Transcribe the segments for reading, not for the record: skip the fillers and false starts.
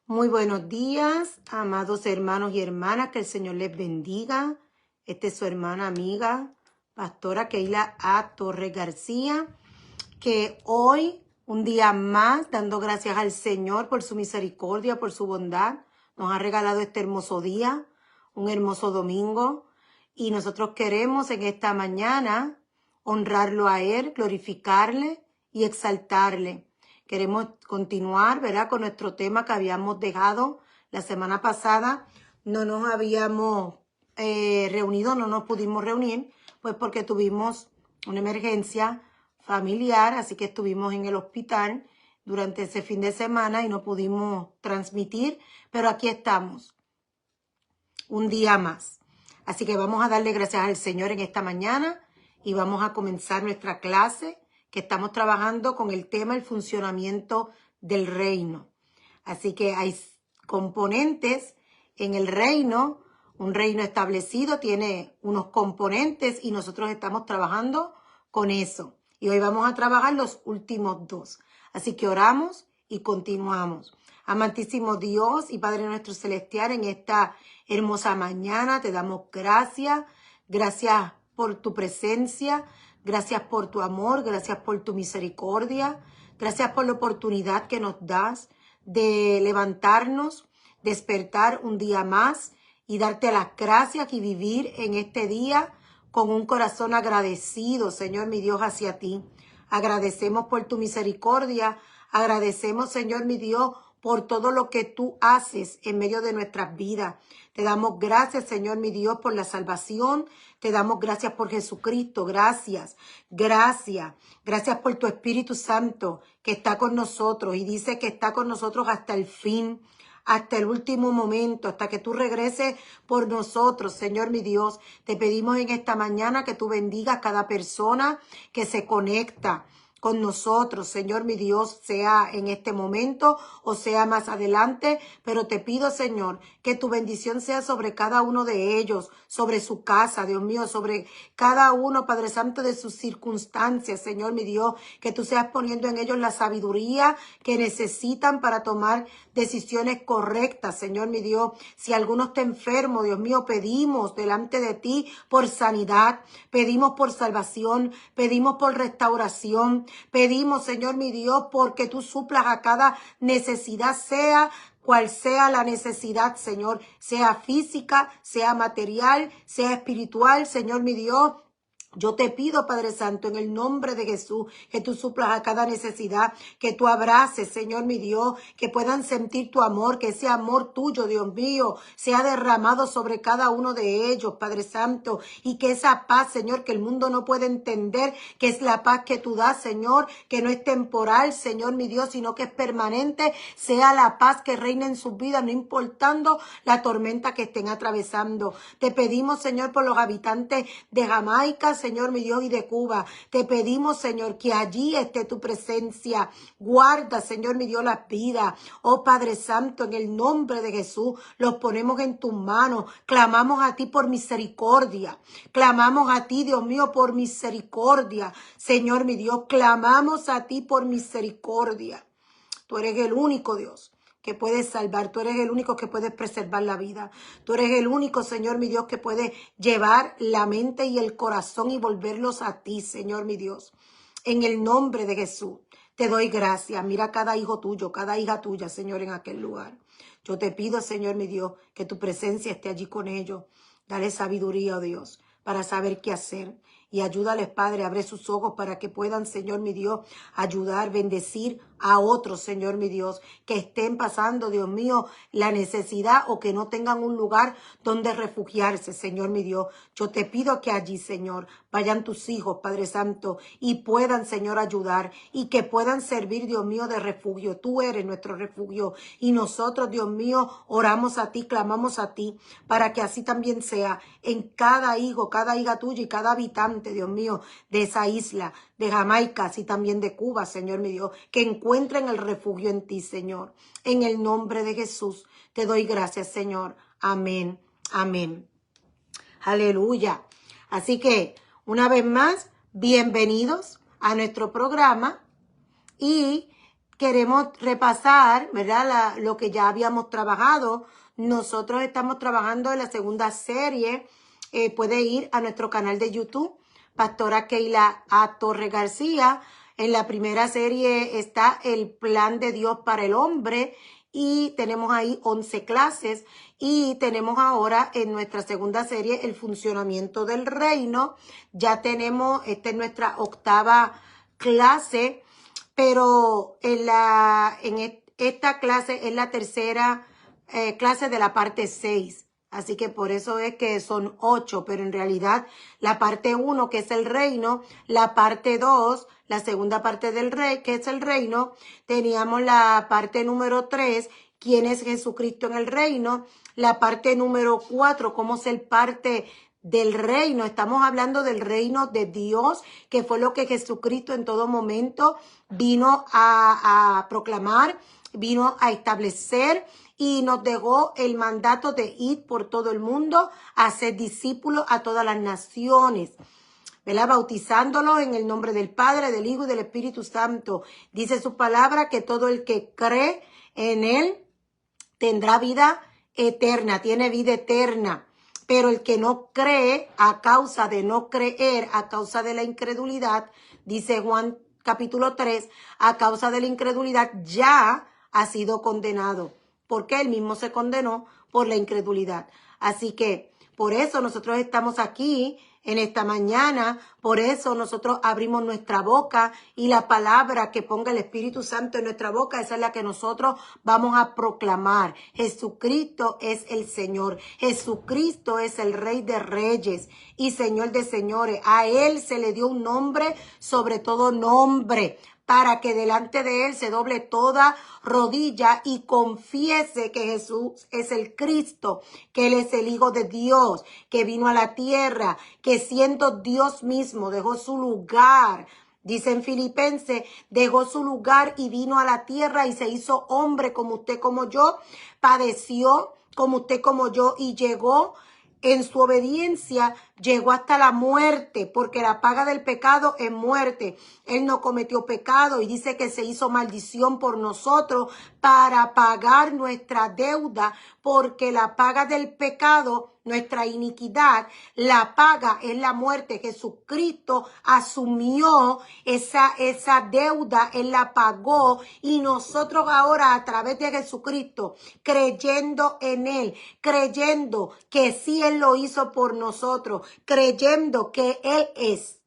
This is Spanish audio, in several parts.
Muy buenos días, amados hermanos y hermanas, que el Señor les bendiga. Esta es su hermana amiga, Pastora Keila A. Torres García, que hoy, un día más, dando gracias al Señor por su misericordia, por su bondad, nos ha regalado este hermoso día, un hermoso domingo, y nosotros queremos en esta mañana honrarlo a Él, glorificarle y exaltarle. Queremos continuar, ¿verdad?, con nuestro tema que habíamos dejado la semana pasada. No nos habíamos reunido, no nos pudimos reunir, pues porque tuvimos una emergencia familiar, así que estuvimos en el hospital durante ese fin de semana y no pudimos transmitir, pero aquí estamos, un día más. Así que vamos a darle gracias al Señor en esta mañana y vamos a comenzar nuestra clase que estamos trabajando con el tema el funcionamiento del reino. Así que hay componentes en el reino, un reino establecido tiene unos componentes y nosotros estamos trabajando con eso. Y hoy vamos a trabajar los últimos dos. Así que oramos y continuamos. Amantísimo Dios y Padre nuestro celestial, en esta hermosa mañana te damos gracias. Gracias por tu presencia. Gracias por tu amor. Gracias por tu misericordia. Gracias por la oportunidad que nos das de levantarnos, despertar un día más y darte las gracias y vivir en este día con un corazón agradecido, Señor mi Dios, hacia ti. Agradecemos por tu misericordia, agradecemos, Señor mi Dios, por todo lo que tú haces en medio de nuestras vidas. Te damos gracias, Señor mi Dios, por la salvación. Te damos gracias por Jesucristo. Gracias, gracias. Gracias por tu Espíritu Santo que está con nosotros y dice que está con nosotros hasta el fin, hasta el último momento, hasta que tú regreses por nosotros, Señor mi Dios. Te pedimos en esta mañana que tú bendigas a cada persona que se conecta con nosotros, Señor mi Dios, sea en este momento o sea más adelante, pero te pido, Señor, que tu bendición sea sobre cada uno de ellos, sobre su casa, Dios mío, sobre cada uno, Padre Santo, de sus circunstancias, Señor mi Dios, que tú seas poniendo en ellos la sabiduría que necesitan para tomar decisiones correctas, Señor mi Dios. Si alguno está enfermo, Dios mío, pedimos delante de ti por sanidad, pedimos por salvación, pedimos por restauración, pedimos, Señor mi Dios, porque tú suplas a cada necesidad, sea cual sea la necesidad, Señor, sea física, sea material, sea espiritual, Señor mi Dios. Yo te pido, Padre Santo, en el nombre de Jesús, que tú suplas a cada necesidad, que tú abraces, Señor mi Dios, que puedan sentir tu amor, que ese amor tuyo, Dios mío, sea derramado sobre cada uno de ellos, Padre Santo, y que esa paz, Señor, que el mundo no puede entender, que es la paz que tú das, Señor, que no es temporal, Señor mi Dios, sino que es permanente, sea la paz que reina en sus vidas, no importando la tormenta que estén atravesando. Te pedimos, Señor, por los habitantes de Jamaica, Señor mi Dios, y de Cuba. Te pedimos, Señor, que allí esté tu presencia. Guarda, Señor mi Dios, las vidas. Oh Padre Santo, en el nombre de Jesús, los ponemos en tus manos. Clamamos a ti por misericordia. Clamamos a ti, Dios mío, por misericordia. Señor mi Dios, clamamos a ti por misericordia. Tú eres el único Dios que puedes salvar. Tú eres el único que puedes preservar la vida. Tú eres el único, Señor, mi Dios, que puede llevar la mente y el corazón y volverlos a ti, Señor, mi Dios. En el nombre de Jesús, te doy gracias. Mira cada hijo tuyo, cada hija tuya, Señor, en aquel lugar. Yo te pido, Señor, mi Dios, que tu presencia esté allí con ellos. Dale sabiduría, oh Dios, para saber qué hacer. Y ayúdales, Padre, abre sus ojos para que puedan, Señor, mi Dios, ayudar, bendecir a otros, Señor, mi Dios, que estén pasando, Dios mío, la necesidad o que no tengan un lugar donde refugiarse, Señor, mi Dios. Yo te pido que allí, Señor, vayan tus hijos, Padre Santo, y puedan, Señor, ayudar y que puedan servir, Dios mío, de refugio. Tú eres nuestro refugio y nosotros, Dios mío, oramos a ti, clamamos a ti, para que así también sea en cada hijo, cada hija tuya y cada habitante, Dios mío, de esa isla, de Jamaica, así también de Cuba, Señor mi Dios, que encuentren el refugio en ti, Señor. En el nombre de Jesús, te doy gracias, Señor. Amén, amén. Aleluya. Así que, una vez más, bienvenidos a nuestro programa y queremos repasar, ¿verdad? Lo que ya habíamos trabajado. Nosotros estamos trabajando en la segunda serie. Puede ir a nuestro canal de YouTube, Pastora Keila A. Torres García. En la primera serie está el plan de Dios para el hombre y tenemos ahí 11 clases. Y tenemos ahora en nuestra segunda serie el funcionamiento del reino. Ya tenemos, esta es nuestra octava clase, pero esta clase es la tercera clase de la parte 6. Así que por eso es que son 8, pero en realidad la parte 1, que es el reino, la parte 2, la segunda parte del rey, que es el reino, teníamos la parte número 3, quién es Jesucristo en el reino, la parte número 4, cómo ser parte del reino. Estamos hablando del reino de Dios, que fue lo que Jesucristo en todo momento vino a proclamar, vino a establecer y nos dejó el mandato de ir por todo el mundo a ser discípulos a todas las naciones, ¿verdad? Bautizándolos en el nombre del Padre, del Hijo y del Espíritu Santo. Dice su palabra que todo el que cree en él tendrá vida eterna, tiene vida eterna. Pero el que no cree, a causa de no creer, a causa de la incredulidad, dice Juan capítulo 3, a causa de la incredulidad ya ha sido condenado, porque él mismo se condenó por la incredulidad. Así que por eso nosotros estamos aquí en esta mañana, por eso nosotros abrimos nuestra boca y la palabra que ponga el Espíritu Santo en nuestra boca, esa es la que nosotros vamos a proclamar. Jesucristo es el Señor, Jesucristo es el Rey de Reyes y Señor de Señores. A Él se le dio un nombre sobre todo nombre, para que delante de él se doble toda rodilla y confiese que Jesús es el Cristo, que él es el Hijo de Dios, que vino a la tierra, que siendo Dios mismo dejó su lugar. Dice en Filipenses, dejó su lugar y vino a la tierra y se hizo hombre como usted, como yo, padeció como usted, como yo y llegó en su obediencia, llegó hasta la muerte, porque la paga del pecado es muerte. Él no cometió pecado y dice que se hizo maldición por nosotros para pagar nuestra deuda, porque la paga del pecado, nuestra iniquidad, la paga es la muerte. Jesucristo asumió esa deuda, Él la pagó y nosotros ahora a través de Jesucristo, creyendo en Él, creyendo que sí Él lo hizo por nosotros, creyendo que Él es,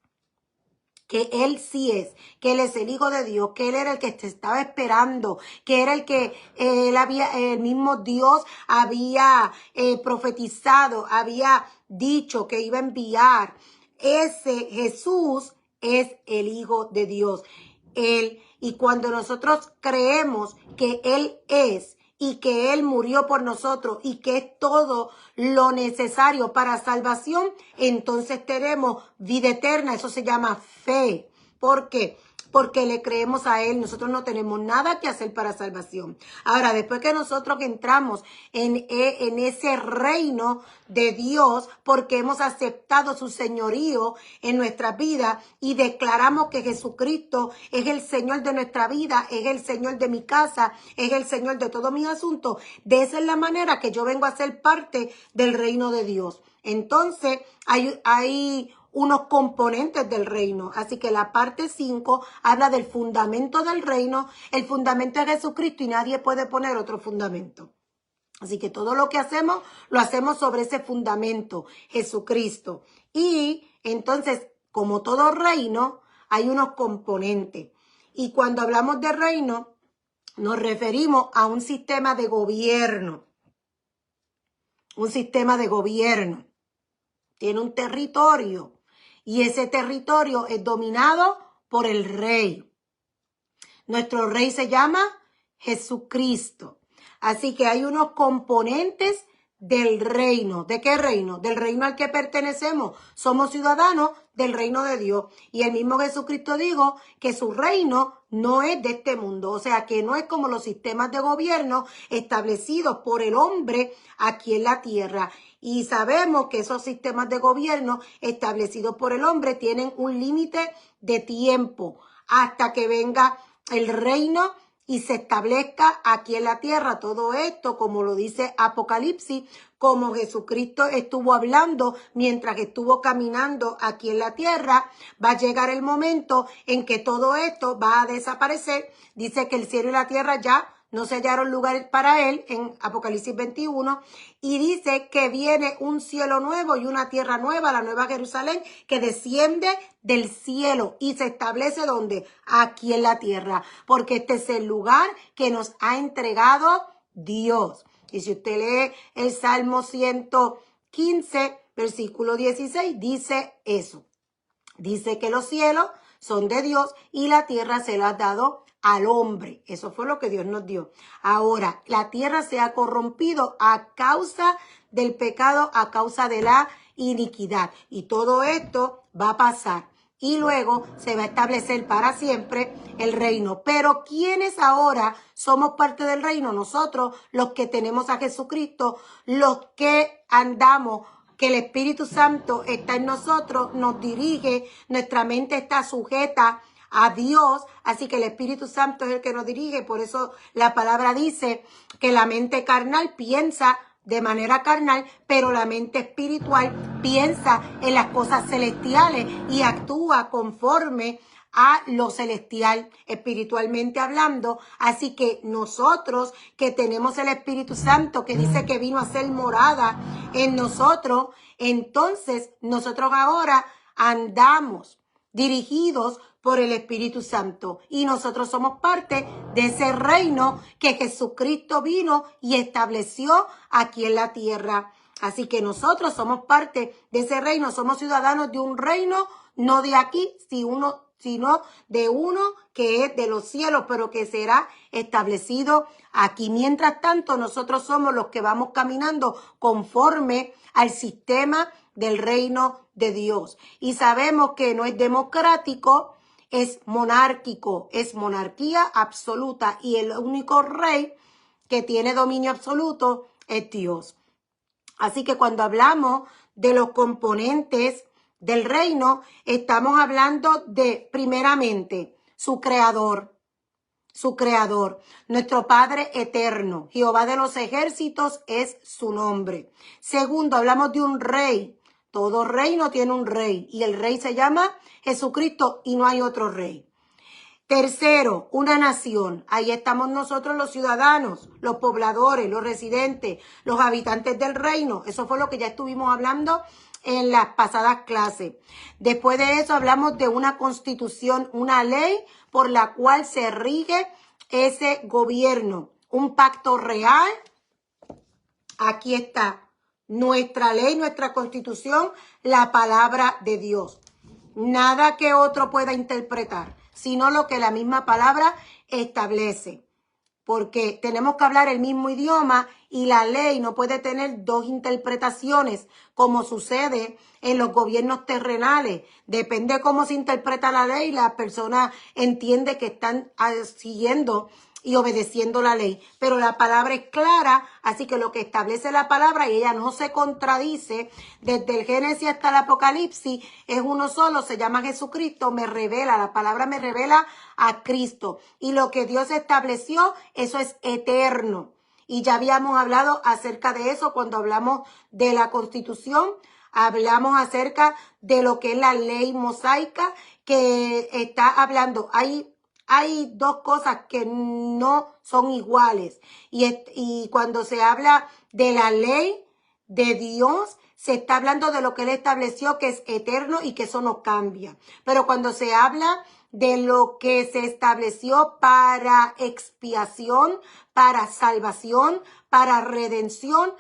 que Él sí es, que Él es el Hijo de Dios, que Él era el que te estaba esperando, que era el que el mismo Dios había profetizado, había dicho que iba a enviar. Ese Jesús es el Hijo de Dios. Y cuando nosotros creemos que Él es, y que Él murió por nosotros y que es todo lo necesario para salvación, entonces tenemos vida eterna. Eso se llama fe. ¿Por qué? Porque le creemos a Él. Nosotros no tenemos nada que hacer para salvación. Ahora, después que nosotros entramos en ese reino de Dios, porque hemos aceptado su señorío en nuestra vida y declaramos que Jesucristo es el Señor de nuestra vida, es el Señor de mi casa, es el Señor de todos mis asuntos, de esa es la manera que yo vengo a ser parte del reino de Dios. Entonces, hay unos componentes del reino. Así que la parte 5 habla del fundamento del reino, el fundamento de Jesucristo y nadie puede poner otro fundamento. Así que todo lo que hacemos, lo hacemos sobre ese fundamento, Jesucristo. Y entonces, como todo reino, hay unos componentes. Y cuando hablamos de reino, nos referimos a un sistema de gobierno. Un sistema de gobierno. Tiene un territorio. Y ese territorio es dominado por el rey. Nuestro rey se llama Jesucristo. Así que hay unos componentes del reino. ¿De qué reino? Del reino al que pertenecemos. Somos ciudadanos del reino de Dios. Y el mismo Jesucristo dijo que su reino no es de este mundo. O sea, que no es como los sistemas de gobierno establecidos por el hombre aquí en la tierra. Y sabemos que esos sistemas de gobierno establecidos por el hombre tienen un límite de tiempo hasta que venga el reino y se establezca aquí en la tierra todo esto, como lo dice Apocalipsis, como Jesucristo estuvo hablando mientras estuvo caminando aquí en la tierra, va a llegar el momento en que todo esto va a desaparecer. Dice que el cielo y la tierra ya no se hallaron lugar para él en Apocalipsis 21, y dice que viene un cielo nuevo y una tierra nueva, la nueva Jerusalén, que desciende del cielo y se establece ¿dónde? Aquí en la tierra, porque este es el lugar que nos ha entregado Dios. Y si usted lee el Salmo 115, versículo 16, dice eso. Dice que los cielos son de Dios y la tierra se la ha dado al hombre. Eso fue lo que Dios nos dio. Ahora, la tierra se ha corrompido a causa del pecado, a causa de la iniquidad. Y todo esto va a pasar. Y luego se va a establecer para siempre el reino. Pero ¿quiénes ahora somos parte del reino? Nosotros, los que tenemos a Jesucristo, los que andamos, que el Espíritu Santo está en nosotros, nos dirige, nuestra mente está sujeta a Dios, así que el Espíritu Santo es el que nos dirige. Por eso la palabra dice que la mente carnal piensa de manera carnal, pero la mente espiritual piensa en las cosas celestiales y actúa conforme a lo celestial, espiritualmente hablando. Así que nosotros que tenemos el Espíritu Santo, que dice que vino a ser morada en nosotros, entonces nosotros ahora andamos dirigidos por el Espíritu Santo, y nosotros somos parte de ese reino que Jesucristo vino y estableció aquí en la tierra. Así que nosotros somos parte de ese reino, somos ciudadanos de un reino, no de aquí, sino de uno que es de los cielos, pero que será establecido aquí. Mientras tanto, nosotros somos los que vamos caminando conforme al sistema del reino de Dios. Y sabemos que no es democrático, es monárquico, es monarquía absoluta, y el único rey que tiene dominio absoluto es Dios. Así que cuando hablamos de los componentes del reino, estamos hablando de, primeramente, su creador, nuestro Padre eterno. Jehová de los ejércitos es su nombre. Segundo, hablamos de un rey. Todo reino tiene un rey, y el rey se llama Jesucristo, y no hay otro rey. Tercero, una nación. Ahí estamos nosotros, los ciudadanos, los pobladores, los residentes, los habitantes del reino. Eso fue lo que ya estuvimos hablando en las pasadas clases. Después de eso hablamos de una constitución, una ley por la cual se rige ese gobierno. Un pacto real. Aquí está nuestra ley, nuestra constitución, la palabra de Dios. Nada que otro pueda interpretar, sino lo que la misma palabra establece. Porque tenemos que hablar el mismo idioma, y la ley no puede tener dos interpretaciones, como sucede en los gobiernos terrenales. Depende de cómo se interpreta la ley, la persona entiende que están siguiendo y obedeciendo la ley. Pero la palabra es clara, así que lo que establece la palabra, y ella no se contradice, desde el Génesis hasta el Apocalipsis, es uno solo, se llama Jesucristo, me revela, la palabra me revela a Cristo. Y lo que Dios estableció, eso es eterno. Y ya habíamos hablado acerca de eso cuando hablamos de la Constitución. Hablamos acerca de lo que es la ley mosaica, que está hablando. Hay dos cosas que no son iguales. Y cuando se habla de la ley de Dios, se está hablando de lo que Él estableció, que es eterno y que eso no cambia. Pero cuando se habla de lo que se estableció para expiación, para salvación, para redención,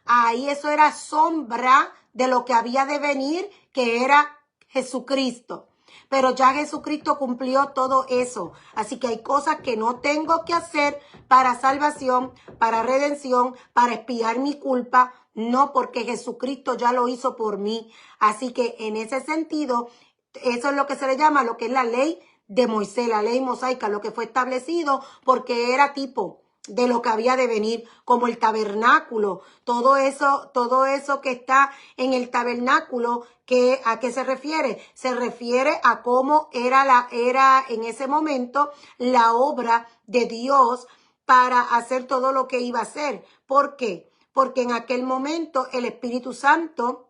ahí eso era sombra de lo que había de venir, que era Jesucristo. Pero ya Jesucristo cumplió todo eso. Así que hay cosas que no tengo que hacer para salvación, para redención, para expiar mi culpa. No, porque Jesucristo ya lo hizo por mí. Así que en ese sentido, eso es lo que se le llama, lo que es la ley de Moisés, la ley mosaica, lo que fue establecido porque era tipo. de lo que había de venir, como el tabernáculo, todo eso que está en el tabernáculo, ¿a qué se refiere? Se refiere a cómo era en ese momento la obra de Dios para hacer todo lo que iba a hacer. ¿Por qué? Porque en aquel momento el Espíritu Santo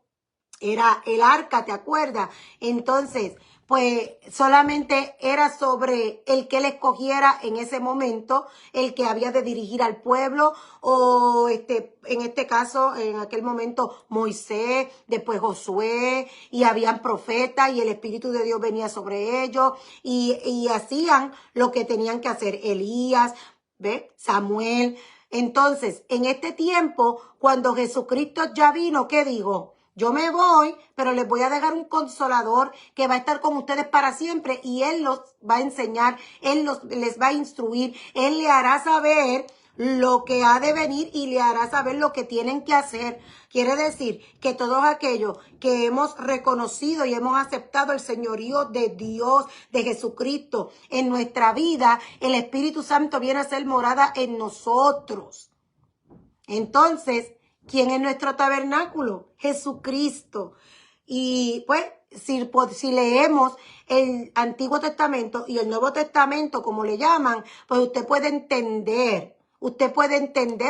era el arca, ¿te acuerdas? Entonces, pues solamente era sobre el que él escogiera en ese momento, el que había de dirigir al pueblo, o en este caso, en aquel momento, Moisés, después Josué, y habían profetas, y el Espíritu de Dios venía sobre ellos, y hacían lo que tenían que hacer. Elías, ¿ve? Samuel. Entonces, en este tiempo, cuando Jesucristo ya vino, ¿qué dijo? Yo me voy, pero les voy a dejar un consolador que va a estar con ustedes para siempre y Él los va a enseñar, les va a instruir, Él le hará saber lo que ha de venir y le hará saber lo que tienen que hacer. Quiere decir que todos aquellos que hemos reconocido y hemos aceptado el señorío de Dios, de Jesucristo en nuestra vida, el Espíritu Santo viene a ser morada en nosotros. Entonces, ¿quién es nuestro tabernáculo? Jesucristo. Y pues, si leemos el Antiguo Testamento y el Nuevo Testamento, como le llaman, pues usted puede entender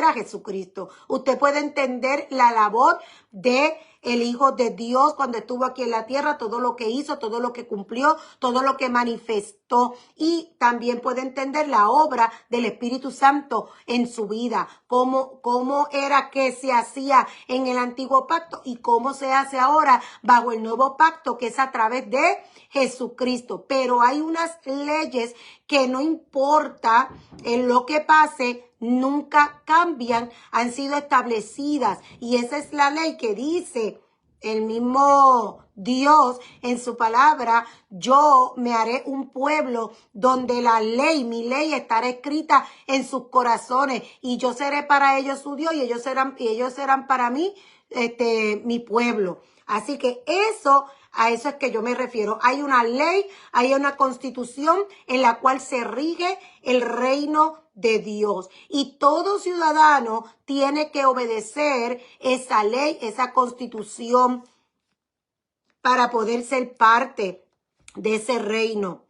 a Jesucristo. Usted puede entender la labor de el Hijo de Dios cuando estuvo aquí en la tierra, todo lo que hizo, todo lo que cumplió, todo lo que manifestó. Y también puede entender la obra del Espíritu Santo en su vida, cómo era que se hacía en el antiguo pacto y cómo se hace ahora bajo el nuevo pacto, que es a través de Jesucristo. Pero hay unas leyes que no importa en lo que pase, nunca cambian, han sido establecidas, y esa es la ley que dice el mismo Dios en su palabra: yo me haré un pueblo donde mi ley estará escrita en sus corazones, y yo seré para ellos su Dios, y ellos serán para mí mi pueblo. Así que a eso es que yo me refiero. Hay una ley, hay una constitución en la cual se rige el reino de Dios. Y todo ciudadano tiene que obedecer esa ley, esa constitución, para poder ser parte de ese reino.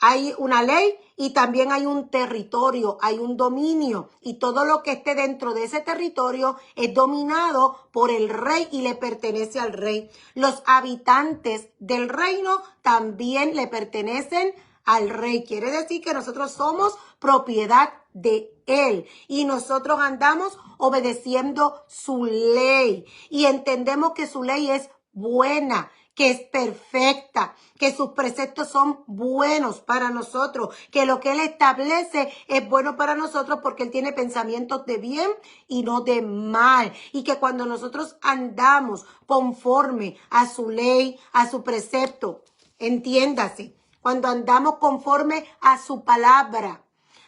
Hay una ley y también hay un territorio, hay un dominio, y todo lo que esté dentro de ese territorio es dominado por el rey y le pertenece al rey. Los habitantes del reino también le pertenecen al rey. Quiere decir que nosotros somos propiedad de él y nosotros andamos obedeciendo su ley y entendemos que su ley es buena, que es perfecta, que sus preceptos son buenos para nosotros, que lo que Él establece es bueno para nosotros porque Él tiene pensamientos de bien y no de mal. Y que cuando nosotros andamos conforme a su ley, a su precepto, entiéndase, cuando andamos conforme a su palabra,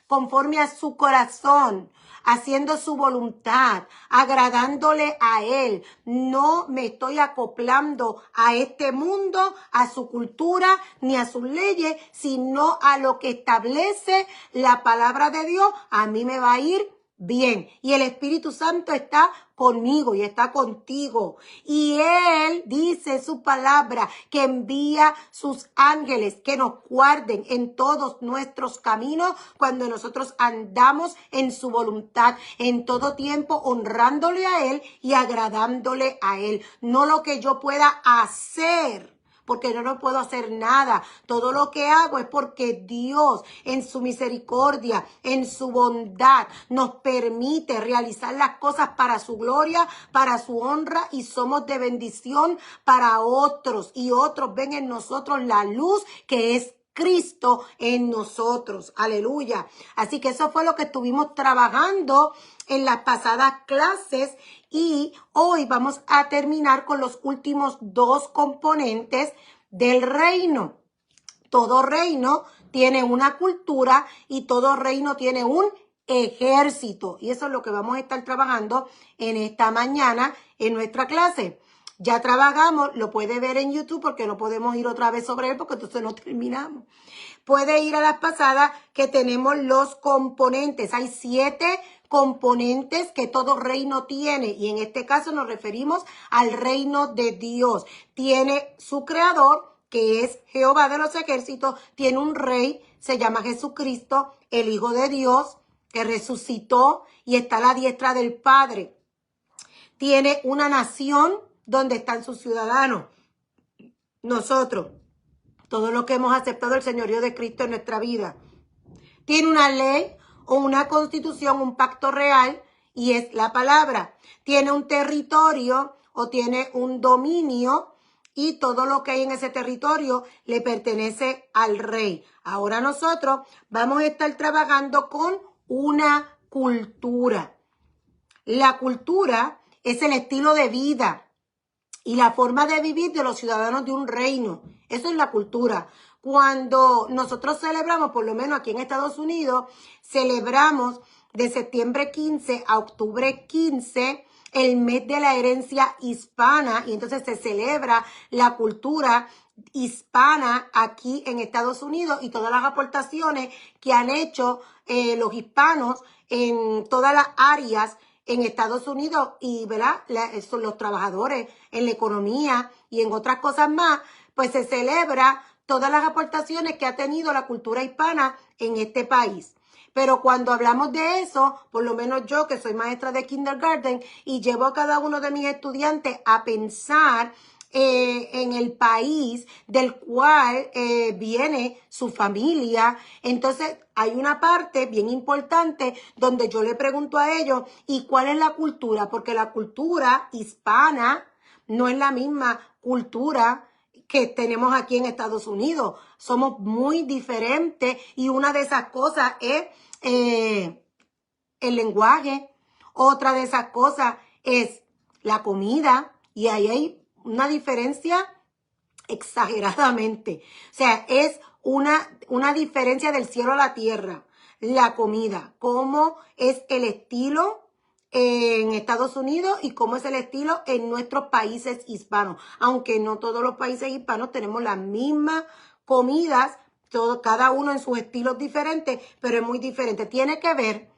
conforme a su corazón, haciendo su voluntad, agradándole a Él. No me estoy acoplando a este mundo, a su cultura, ni a sus leyes, sino a lo que establece la palabra de Dios. A mí me va a ir bien. Y el Espíritu Santo está conmigo y está contigo. Y Él dice su palabra que envía sus ángeles que nos guarden en todos nuestros caminos cuando nosotros andamos en su voluntad, en todo tiempo honrándole a Él y agradándole a Él. No lo que yo pueda hacer, porque yo no puedo hacer nada. Todo lo que hago es porque Dios, en su misericordia, en su bondad, nos permite realizar las cosas para su gloria, para su honra, y somos de bendición para otros. Y otros ven en nosotros la luz que es Cristo en nosotros. Aleluya. Así que eso fue lo que estuvimos trabajando en las pasadas clases, y hoy vamos a terminar con los últimos dos componentes del reino. Todo reino tiene una cultura y todo reino tiene un ejército, y eso es lo que vamos a estar trabajando en esta mañana en nuestra clase. Ya trabajamos, lo puede ver en YouTube porque no podemos ir otra vez sobre él porque entonces no terminamos. Puede ir a las pasadas que tenemos los componentes. Hay 7 componentes que todo reino tiene, y en este caso nos referimos al reino de Dios. Tiene su creador, que es Jehová de los ejércitos, tiene un rey, se llama Jesucristo, el Hijo de Dios, que resucitó y está a la diestra del Padre. Tiene una nación donde están sus ciudadanos. Nosotros, todos los que hemos aceptado el señorío de Cristo en nuestra vida. Tiene una ley o una constitución, un pacto real, y es la palabra. Tiene un territorio o tiene un dominio, y todo lo que hay en ese territorio le pertenece al rey. Ahora nosotros vamos a estar trabajando con una cultura. La cultura es el estilo de vida y la forma de vivir de los ciudadanos de un reino. Eso es la cultura. Cuando nosotros celebramos, por lo menos aquí en Estados Unidos, celebramos de septiembre 15 a octubre 15 el mes de la herencia hispana, y entonces se celebra la cultura hispana aquí en Estados Unidos y todas las aportaciones que han hecho los hispanos en todas las áreas en Estados Unidos, y ¿verdad? Son los trabajadores en la economía y en otras cosas más, pues se celebra todas las aportaciones que ha tenido la cultura hispana en este país. Pero cuando hablamos de eso, por lo menos yo que soy maestra de kindergarten y llevo a cada uno de mis estudiantes a pensar en el país del cual viene su familia, entonces hay una parte bien importante donde yo le pregunto a ellos, ¿y cuál es la cultura? Porque la cultura hispana no es la misma cultura que tenemos aquí en Estados Unidos. Somos muy diferentes, y una de esas cosas es el lenguaje. Otra de esas cosas es la comida, y ahí hay una diferencia exageradamente. O sea, es una diferencia del cielo a la tierra. La comida, cómo es el estilo en Estados Unidos y cómo es el estilo en nuestros países hispanos. Aunque no todos los países hispanos tenemos las mismas comidas, cada uno en sus estilos diferentes, pero es muy diferente. Tiene que ver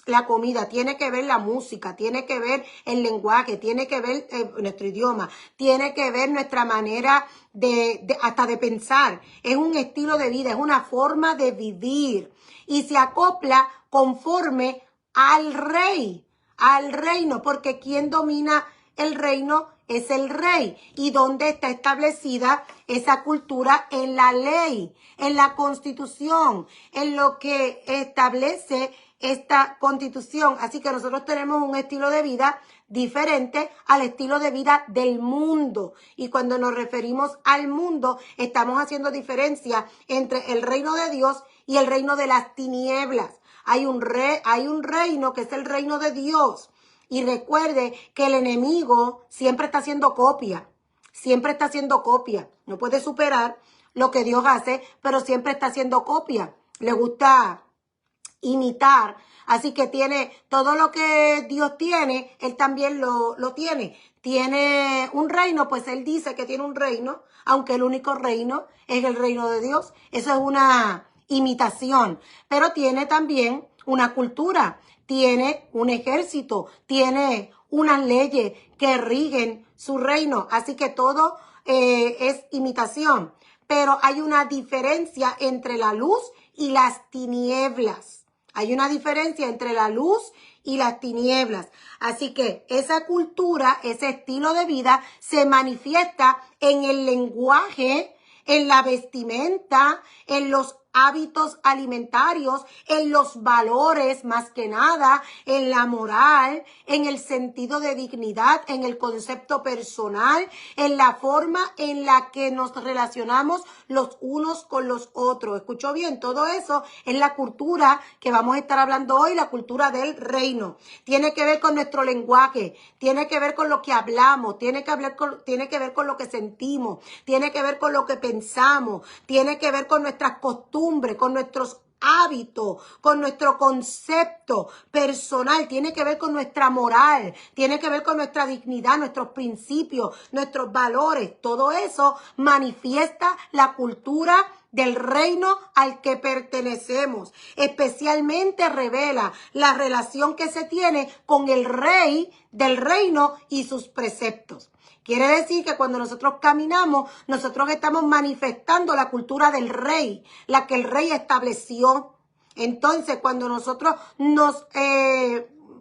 la comida, tiene que ver la música, tiene que ver el lenguaje, tiene que ver nuestro idioma, tiene que ver nuestra manera hasta de pensar. Es un estilo de vida, es una forma de vivir, y se acopla conforme al rey, al reino, porque quien domina el reino es el rey. ¿Y dónde está establecida esa cultura? En la ley, en la constitución, en lo que establece esta constitución. Así que nosotros tenemos un estilo de vida diferente al estilo de vida del mundo. Y cuando nos referimos al mundo, estamos haciendo diferencia entre el reino de Dios y el reino de las tinieblas. Hay un reino que es el reino de Dios. Y recuerde que el enemigo siempre está haciendo copia. Siempre está haciendo copia. No puede superar lo que Dios hace, pero siempre está haciendo copia. Le gusta imitar. Así que tiene todo lo que Dios tiene, él también lo tiene. Tiene un reino, pues él dice que tiene un reino, aunque el único reino es el reino de Dios. Eso es una imitación. Pero tiene también una cultura, tiene un ejército, tiene unas leyes que rigen su reino. Así que todo es imitación. Pero hay una diferencia entre la luz y las tinieblas. Hay una diferencia entre la luz y las tinieblas. Así que esa cultura, ese estilo de vida se manifiesta en el lenguaje, en la vestimenta, en los hábitos alimentarios, en los valores más que nada, en la moral, en el sentido de dignidad, en el concepto personal, en la forma en la que nos relacionamos los unos con los otros. ¿Escuchó bien? Todo eso es la cultura que vamos a estar hablando hoy, la cultura del reino. Tiene que ver con nuestro lenguaje, tiene que ver con lo que hablamos, tiene que ver con lo que sentimos, tiene que ver con lo que pensamos, tiene que ver con nuestras costumbres, con nuestros hábitos, con nuestro concepto personal, tiene que ver con nuestra moral, tiene que ver con nuestra dignidad, nuestros principios, nuestros valores. Todo eso manifiesta la cultura del reino al que pertenecemos. Especialmente revela la relación que se tiene con el rey del reino y sus preceptos. Quiere decir que cuando nosotros caminamos, nosotros estamos manifestando la cultura del rey, la que el rey estableció. Entonces, cuando nosotros nos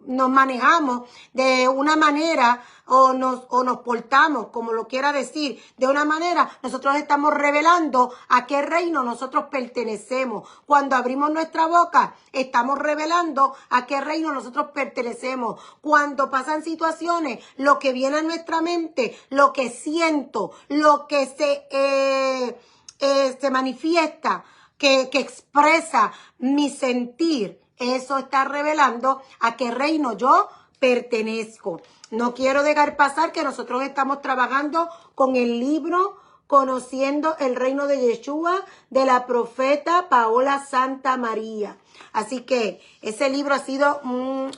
manejamos de una manera o nos portamos, como lo quiera decir, de una manera, nosotros estamos revelando a qué reino nosotros pertenecemos. Cuando abrimos nuestra boca, estamos revelando a qué reino nosotros pertenecemos. Cuando pasan situaciones, lo que viene a nuestra mente, lo que siento, lo que se manifiesta, que expresa mi sentir, eso está revelando a qué reino yo pertenezco. No quiero dejar pasar que nosotros estamos trabajando con el libro Conociendo el Reino de Yeshua de la profeta Paola Santa María. Así que ese libro ha sido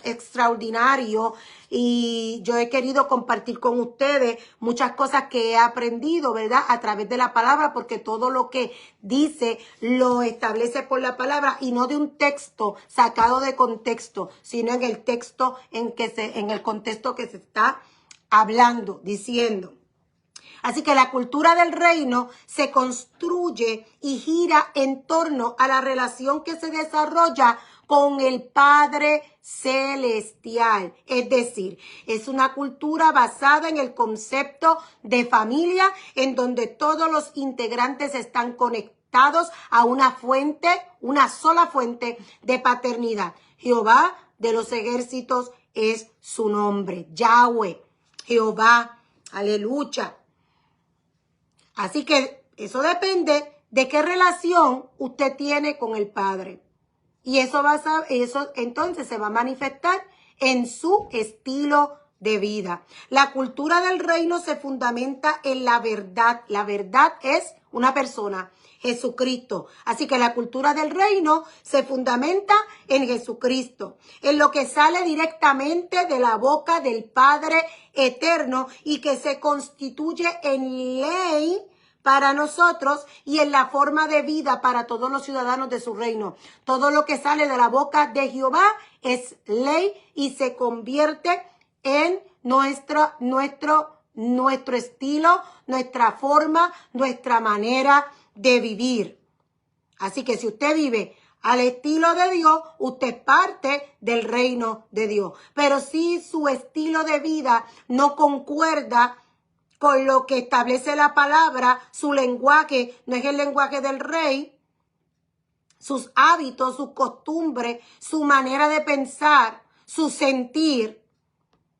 extraordinario y yo he querido compartir con ustedes muchas cosas que he aprendido, ¿verdad? A través de la palabra, porque todo lo que dice lo establece por la palabra y no de un texto sacado de contexto, sino en el texto en el contexto que se está hablando, diciendo. Así que la cultura del reino se construye y gira en torno a la relación que se desarrolla con el Padre Celestial. Es decir, es una cultura basada en el concepto de familia, en donde todos los integrantes están conectados a una fuente, una sola fuente de paternidad. Jehová de los ejércitos es su nombre. Yahweh, Jehová, aleluya. Así que eso depende de qué relación usted tiene con el Padre. Y eso entonces se va a manifestar en su estilo de vida. La cultura del reino se fundamenta en la verdad. La verdad es una persona, Jesucristo. Así que la cultura del reino se fundamenta en Jesucristo, en lo que sale directamente de la boca del Padre eterno y que se constituye en ley para nosotros y en la forma de vida para todos los ciudadanos de su reino. Todo lo que sale de la boca de Jehová es ley y se convierte en nuestro estilo, nuestra forma, nuestra manera de vivir. Así que si usted vive al estilo de Dios, usted es parte del reino de Dios. Pero si su estilo de vida no concuerda con lo que establece la palabra, su lenguaje no es el lenguaje del rey, sus hábitos, sus costumbres, su manera de pensar, su sentir,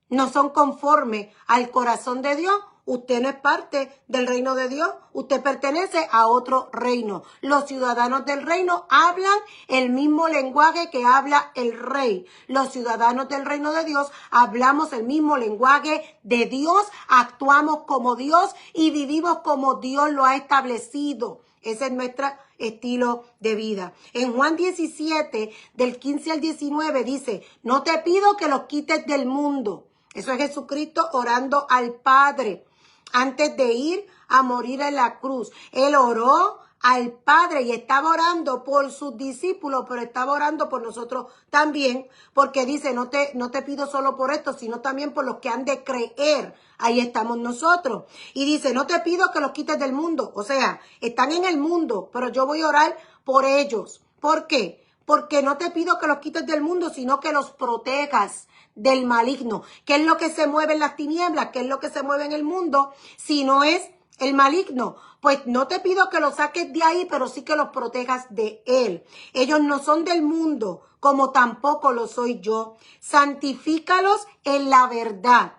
no son conformes al corazón de Dios, usted no es parte del reino de Dios, usted pertenece a otro reino. Los ciudadanos del reino hablan el mismo lenguaje que habla el rey. Los ciudadanos del reino de Dios hablamos el mismo lenguaje de Dios, actuamos como Dios y vivimos como Dios lo ha establecido. Ese es nuestro estilo de vida. En Juan 17, del 15 al 19, dice, no te pido que los quites del mundo. Eso es Jesucristo orando al Padre antes de ir a morir en la cruz. Él oró al Padre y estaba orando por sus discípulos, pero estaba orando por nosotros también, porque dice, no te pido solo por esto, sino también por los que han de creer. Ahí estamos nosotros. Y dice, no te pido que los quites del mundo. O sea, están en el mundo, pero yo voy a orar por ellos. ¿Por qué? Porque no te pido que los quites del mundo, sino que los protejas del maligno. ¿Qué es lo que se mueve en las tinieblas? ¿Qué es lo que se mueve en el mundo? Si no es el maligno, pues no te pido que los saques de ahí, pero sí que los protejas de él. Ellos no son del mundo, como tampoco lo soy yo. Santifícalos en la verdad.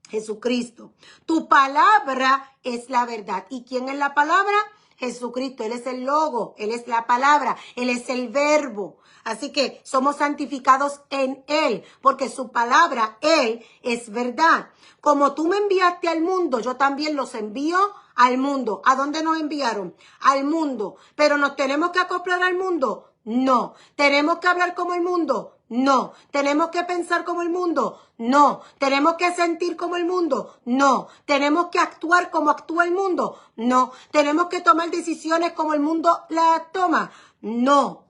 Jesucristo. Tu palabra es la verdad. ¿Y quién es la palabra? Jesucristo. Él es el logo, Él es la palabra, Él es el verbo. Así que somos santificados en Él, porque su palabra, Él, es verdad. Como tú me enviaste al mundo, yo también los envío al mundo. ¿A dónde nos enviaron? Al mundo. Pero nos tenemos que acoplar al mundo. No. ¿Tenemos que hablar como el mundo? No. ¿Tenemos que pensar como el mundo? No. ¿Tenemos que sentir como el mundo? No. ¿Tenemos que actuar como actúa el mundo? No. ¿Tenemos que tomar decisiones como el mundo las toma? No.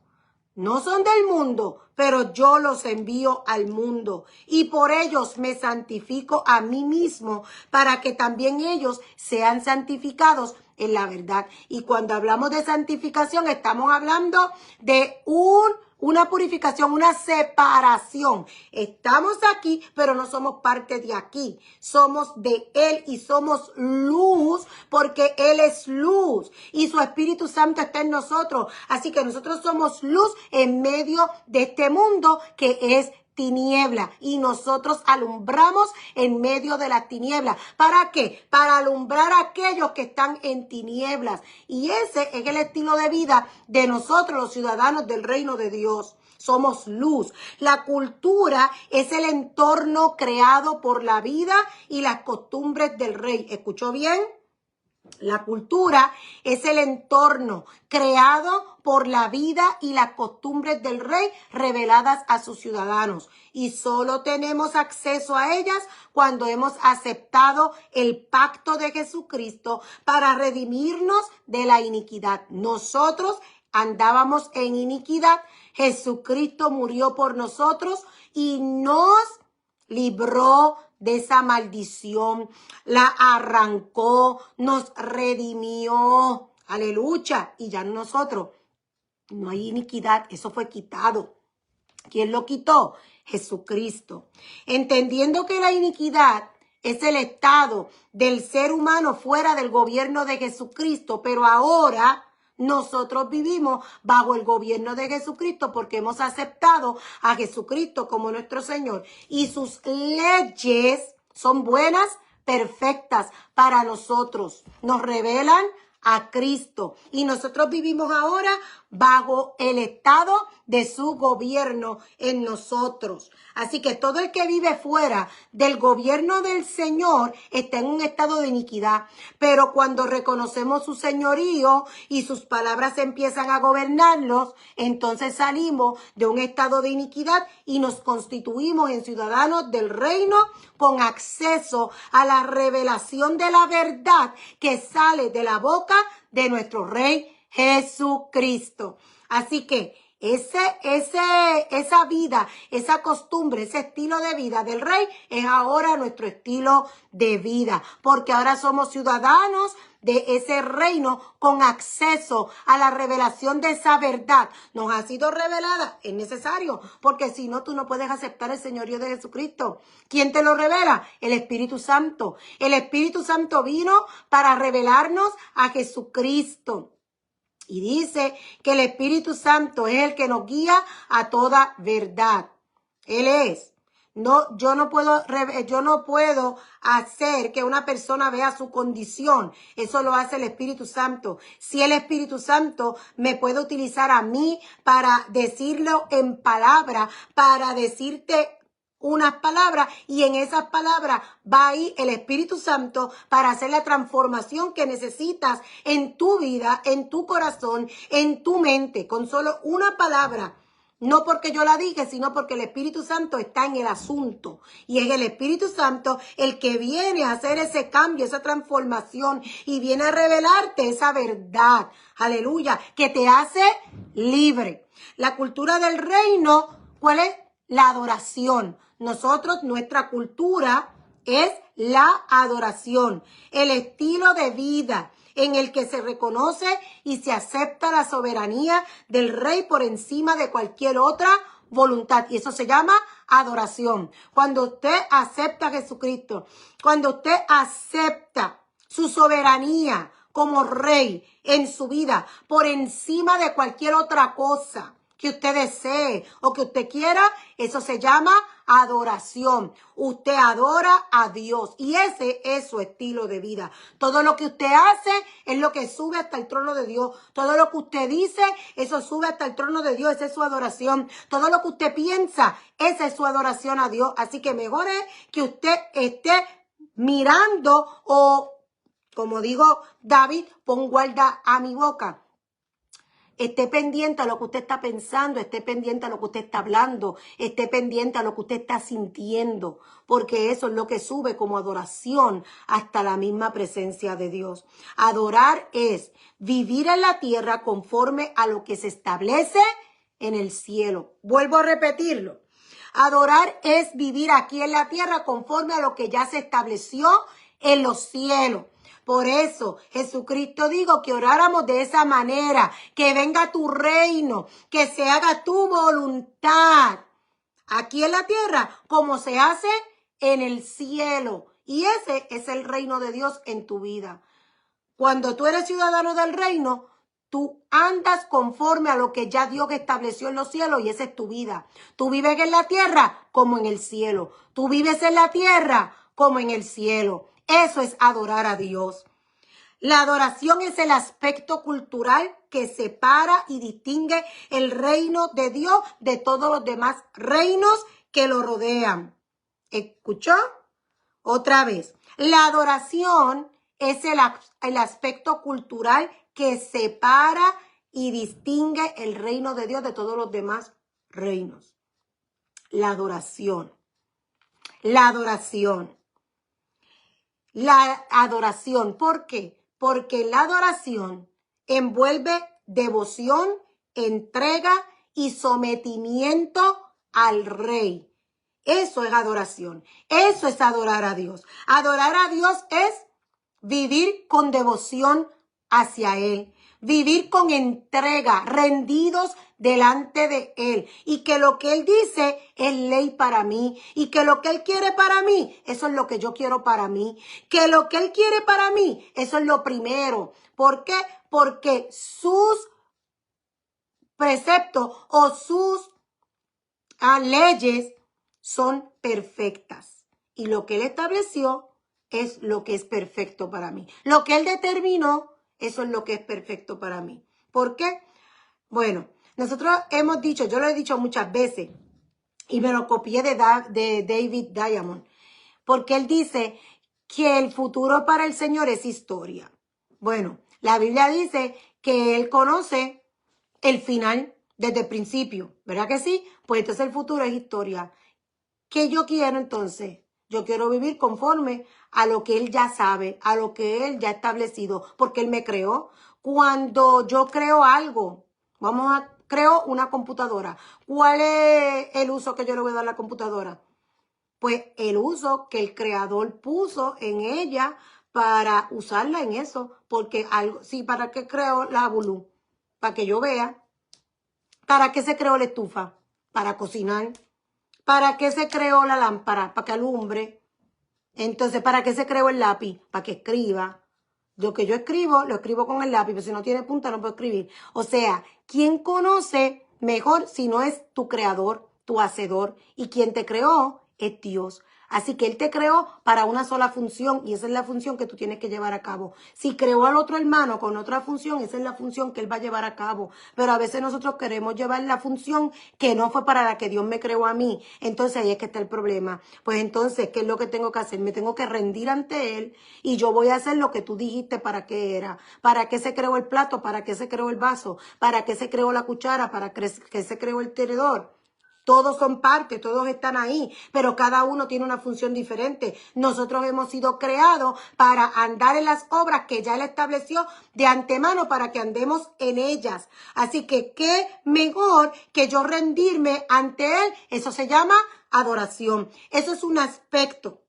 No son del mundo, pero yo los envío al mundo y por ellos me santifico a mí mismo para que también ellos sean santificados en la verdad. Y cuando hablamos de santificación, estamos hablando de una purificación, una separación. Estamos aquí, pero no somos parte de aquí. Somos de Él y somos luz porque Él es luz y su Espíritu Santo está en nosotros. Así que nosotros somos luz en medio de este mundo que es tiniebla y nosotros alumbramos en medio de las tinieblas. ¿Para qué? Para alumbrar a aquellos que están en tinieblas. Y ese es el estilo de vida de nosotros, los ciudadanos del reino de Dios. Somos luz. La cultura es el entorno creado por la vida y las costumbres del rey. ¿Escuchó bien? La cultura es el entorno creado por la vida y las costumbres del rey reveladas a sus ciudadanos. Y solo tenemos acceso a ellas cuando hemos aceptado el pacto de Jesucristo para redimirnos de la iniquidad. Nosotros andábamos en iniquidad. Jesucristo murió por nosotros y nos libró de esa maldición, la arrancó, nos redimió. Aleluya. Y ya nosotros no hay iniquidad, eso fue quitado. ¿Quién lo quitó? Jesucristo. Entendiendo que la iniquidad es el estado del ser humano fuera del gobierno de Jesucristo, pero ahora nosotros vivimos bajo el gobierno de Jesucristo porque hemos aceptado a Jesucristo como nuestro Señor. Y sus leyes son buenas, perfectas para nosotros. Nos revelan a Cristo. Y nosotros vivimos ahora bajo el estado de su gobierno en nosotros. Así que todo el que vive fuera del gobierno del Señor está en un estado de iniquidad. Pero cuando reconocemos su señorío y sus palabras empiezan a gobernarnos, entonces salimos de un estado de iniquidad y nos constituimos en ciudadanos del reino con acceso a la revelación de la verdad que sale de la boca de nuestro Rey Jesucristo. Así que esa vida, esa costumbre, ese estilo de vida del rey es ahora nuestro estilo de vida, porque ahora somos ciudadanos de ese reino con acceso a la revelación de esa verdad. Nos ha sido revelada, es necesario, porque si no, tú no puedes aceptar el señorío de Jesucristo. ¿Quién te lo revela? El Espíritu Santo. El Espíritu Santo vino para revelarnos a Jesucristo. Y dice que el Espíritu Santo es el que nos guía a toda verdad. Él es. No, yo no puedo hacer que una persona vea su condición. Eso lo hace el Espíritu Santo. Si el Espíritu Santo me puede utilizar a mí para decirlo en palabra, para decirte unas palabras y en esas palabras va ahí el Espíritu Santo para hacer la transformación que necesitas en tu vida, en tu corazón, en tu mente, con solo una palabra. No porque yo la dije, sino porque el Espíritu Santo está en el asunto. Y es el Espíritu Santo el que viene a hacer ese cambio, esa transformación y viene a revelarte esa verdad. Aleluya, que te hace libre. La cultura del reino, ¿cuál es? La adoración. Nosotros, nuestra cultura es la adoración, el estilo de vida en el que se reconoce y se acepta la soberanía del rey por encima de cualquier otra voluntad. Y eso se llama adoración. Cuando usted acepta a Jesucristo, cuando usted acepta su soberanía como rey en su vida por encima de cualquier otra cosa que usted desee o que usted quiera, eso se llama adoración. Usted adora a Dios y ese es su estilo de vida. Todo lo que usted hace es lo que sube hasta el trono de Dios. Todo lo que usted dice, eso sube hasta el trono de Dios. Esa es su adoración. Todo lo que usted piensa, esa es su adoración a Dios. Así que mejor es que usted esté mirando o, como digo David, pon guarda a mi boca. esté pendiente a lo que usted está pensando, esté pendiente a lo que usted está hablando, esté pendiente a lo que usted está sintiendo, porque eso es lo que sube como adoración hasta la misma presencia de Dios. Adorar es vivir en la tierra conforme a lo que se establece en el cielo. Vuelvo a repetirlo. Adorar es vivir aquí en la tierra conforme a lo que ya se estableció en los cielos. Por eso Jesucristo dijo que oráramos de esa manera, que venga tu reino, que se haga tu voluntad aquí en la tierra como se hace en el cielo. Y ese es el reino de Dios en tu vida. Cuando tú eres ciudadano del reino, tú andas conforme a lo que ya Dios estableció en los cielos y esa es tu vida. Tú vives en la tierra como en el cielo. Tú vives en la tierra como en el cielo. Eso es adorar a Dios. La adoración es el aspecto cultural que separa y distingue el reino de Dios de todos los demás reinos que lo rodean. ¿Escuchó? Otra vez. La adoración es el aspecto cultural que separa y distingue el reino de Dios de todos los demás reinos. La adoración. La adoración. La adoración. ¿Por qué? Porque la adoración envuelve devoción, entrega y sometimiento al rey. Eso es adoración. Eso es adorar a Dios. Adorar a Dios es vivir con devoción hacia Él. Vivir con entrega, rendidos delante de Él. Y que lo que Él dice es ley para mí. Y que lo que Él quiere para mí, eso es lo que yo quiero para mí. Que lo que Él quiere para mí, eso es lo primero. ¿Por qué? Porque sus preceptos o sus leyes son perfectas. Y lo que Él estableció es lo que es perfecto para mí. Lo que Él determinó, eso es lo que es perfecto para mí. ¿Por qué? Bueno, nosotros hemos dicho, yo lo he dicho muchas veces, y me lo copié de David Diamond, porque él dice que el futuro para el Señor es historia. Bueno, la Biblia dice que Él conoce el final desde el principio, ¿verdad que sí? Pues entonces el futuro es historia. ¿Qué yo quiero entonces? Yo quiero vivir conforme a lo que Él ya sabe, a lo que Él ya ha establecido, porque Él me creó. Cuando yo creo algo, creo una computadora. ¿Cuál es el uso que yo le voy a dar a la computadora? Pues el uso que el creador puso en ella para usarla en eso. Porque algo, sí, ¿para qué creó la Bulu? Para que yo vea. ¿Para qué se creó la estufa? Para cocinar. ¿Para qué se creó la lámpara? Para que alumbre. Entonces, ¿para qué se creó el lápiz? Para que escriba. Lo que yo escribo, lo escribo con el lápiz, pero si no tiene punta no puedo escribir. O sea, ¿quién conoce mejor si no es tu creador, tu hacedor? Y quien te creó es Dios. Así que Él te creó para una sola función y esa es la función que tú tienes que llevar a cabo. Si creó al otro hermano con otra función, esa es la función que Él va a llevar a cabo. Pero a veces nosotros queremos llevar la función que no fue para la que Dios me creó a mí. Entonces ahí es que está el problema. Pues entonces, ¿qué es lo que tengo que hacer? Me tengo que rendir ante Él y yo voy a hacer lo que tú dijiste para qué era. ¿Para qué se creó el plato? ¿Para qué se creó el vaso? ¿Para qué se creó la cuchara? ¿Para qué se creó el tenedor? Todos son parte, todos están ahí, pero cada uno tiene una función diferente. Nosotros hemos sido creados para andar en las obras que ya Él estableció de antemano para que andemos en ellas. Así que qué mejor que yo rendirme ante Él. Eso se llama adoración. Eso es un aspecto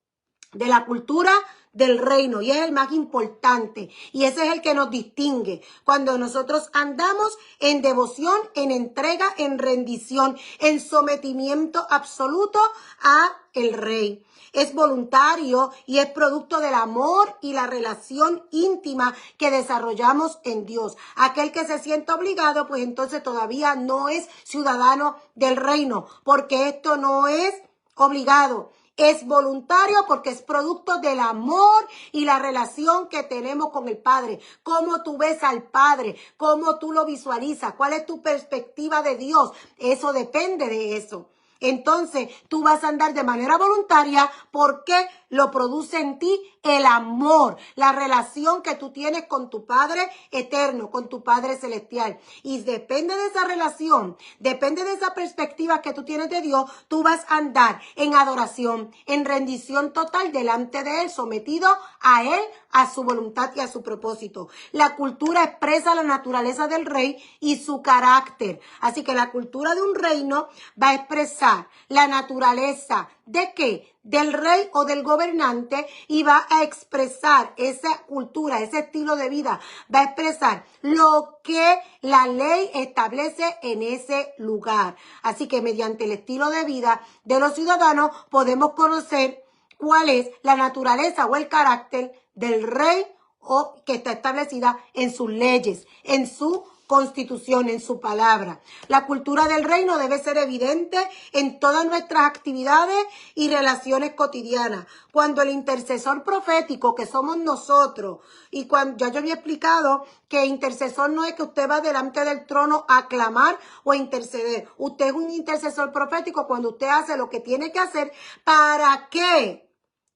de la cultura del reino y es el más importante y ese es el que nos distingue cuando nosotros andamos en devoción, en entrega, en rendición, en sometimiento absoluto a el rey. Es voluntario y es producto del amor y la relación íntima que desarrollamos en Dios. Aquel que se siente obligado, pues entonces todavía no es ciudadano del reino, porque esto no es obligado. Es voluntario porque es producto del amor y la relación que tenemos con el Padre. Cómo tú ves al Padre, cómo tú lo visualizas, cuál es tu perspectiva de Dios. Eso depende de eso. entonces tú vas a andar de manera voluntaria porque lo produce en ti el amor, la relación que tú tienes con tu Padre eterno, con tu Padre celestial. Y depende de esa relación, depende de esa perspectiva que tú tienes de Dios, tú vas a andar en adoración, en rendición total delante de Él, sometido a Él, a su voluntad y a su propósito. La cultura expresa la naturaleza del rey y su carácter. Así que la cultura de un reino va a expresar la naturaleza ¿de qué? Del rey o del gobernante, y va a expresar esa cultura, ese estilo de vida, va a expresar lo que la ley establece en ese lugar. Así que mediante el estilo de vida de los ciudadanos podemos conocer cuál es la naturaleza o el carácter del rey o que está establecida en sus leyes, en su constitución, en su palabra. La cultura del reino debe ser evidente en todas nuestras actividades y relaciones cotidianas. Cuando el intercesor profético, que somos nosotros, y cuando ya yo había explicado que intercesor no es que usted va delante del trono a clamar o a interceder. Usted es un intercesor profético cuando usted hace lo que tiene que hacer para que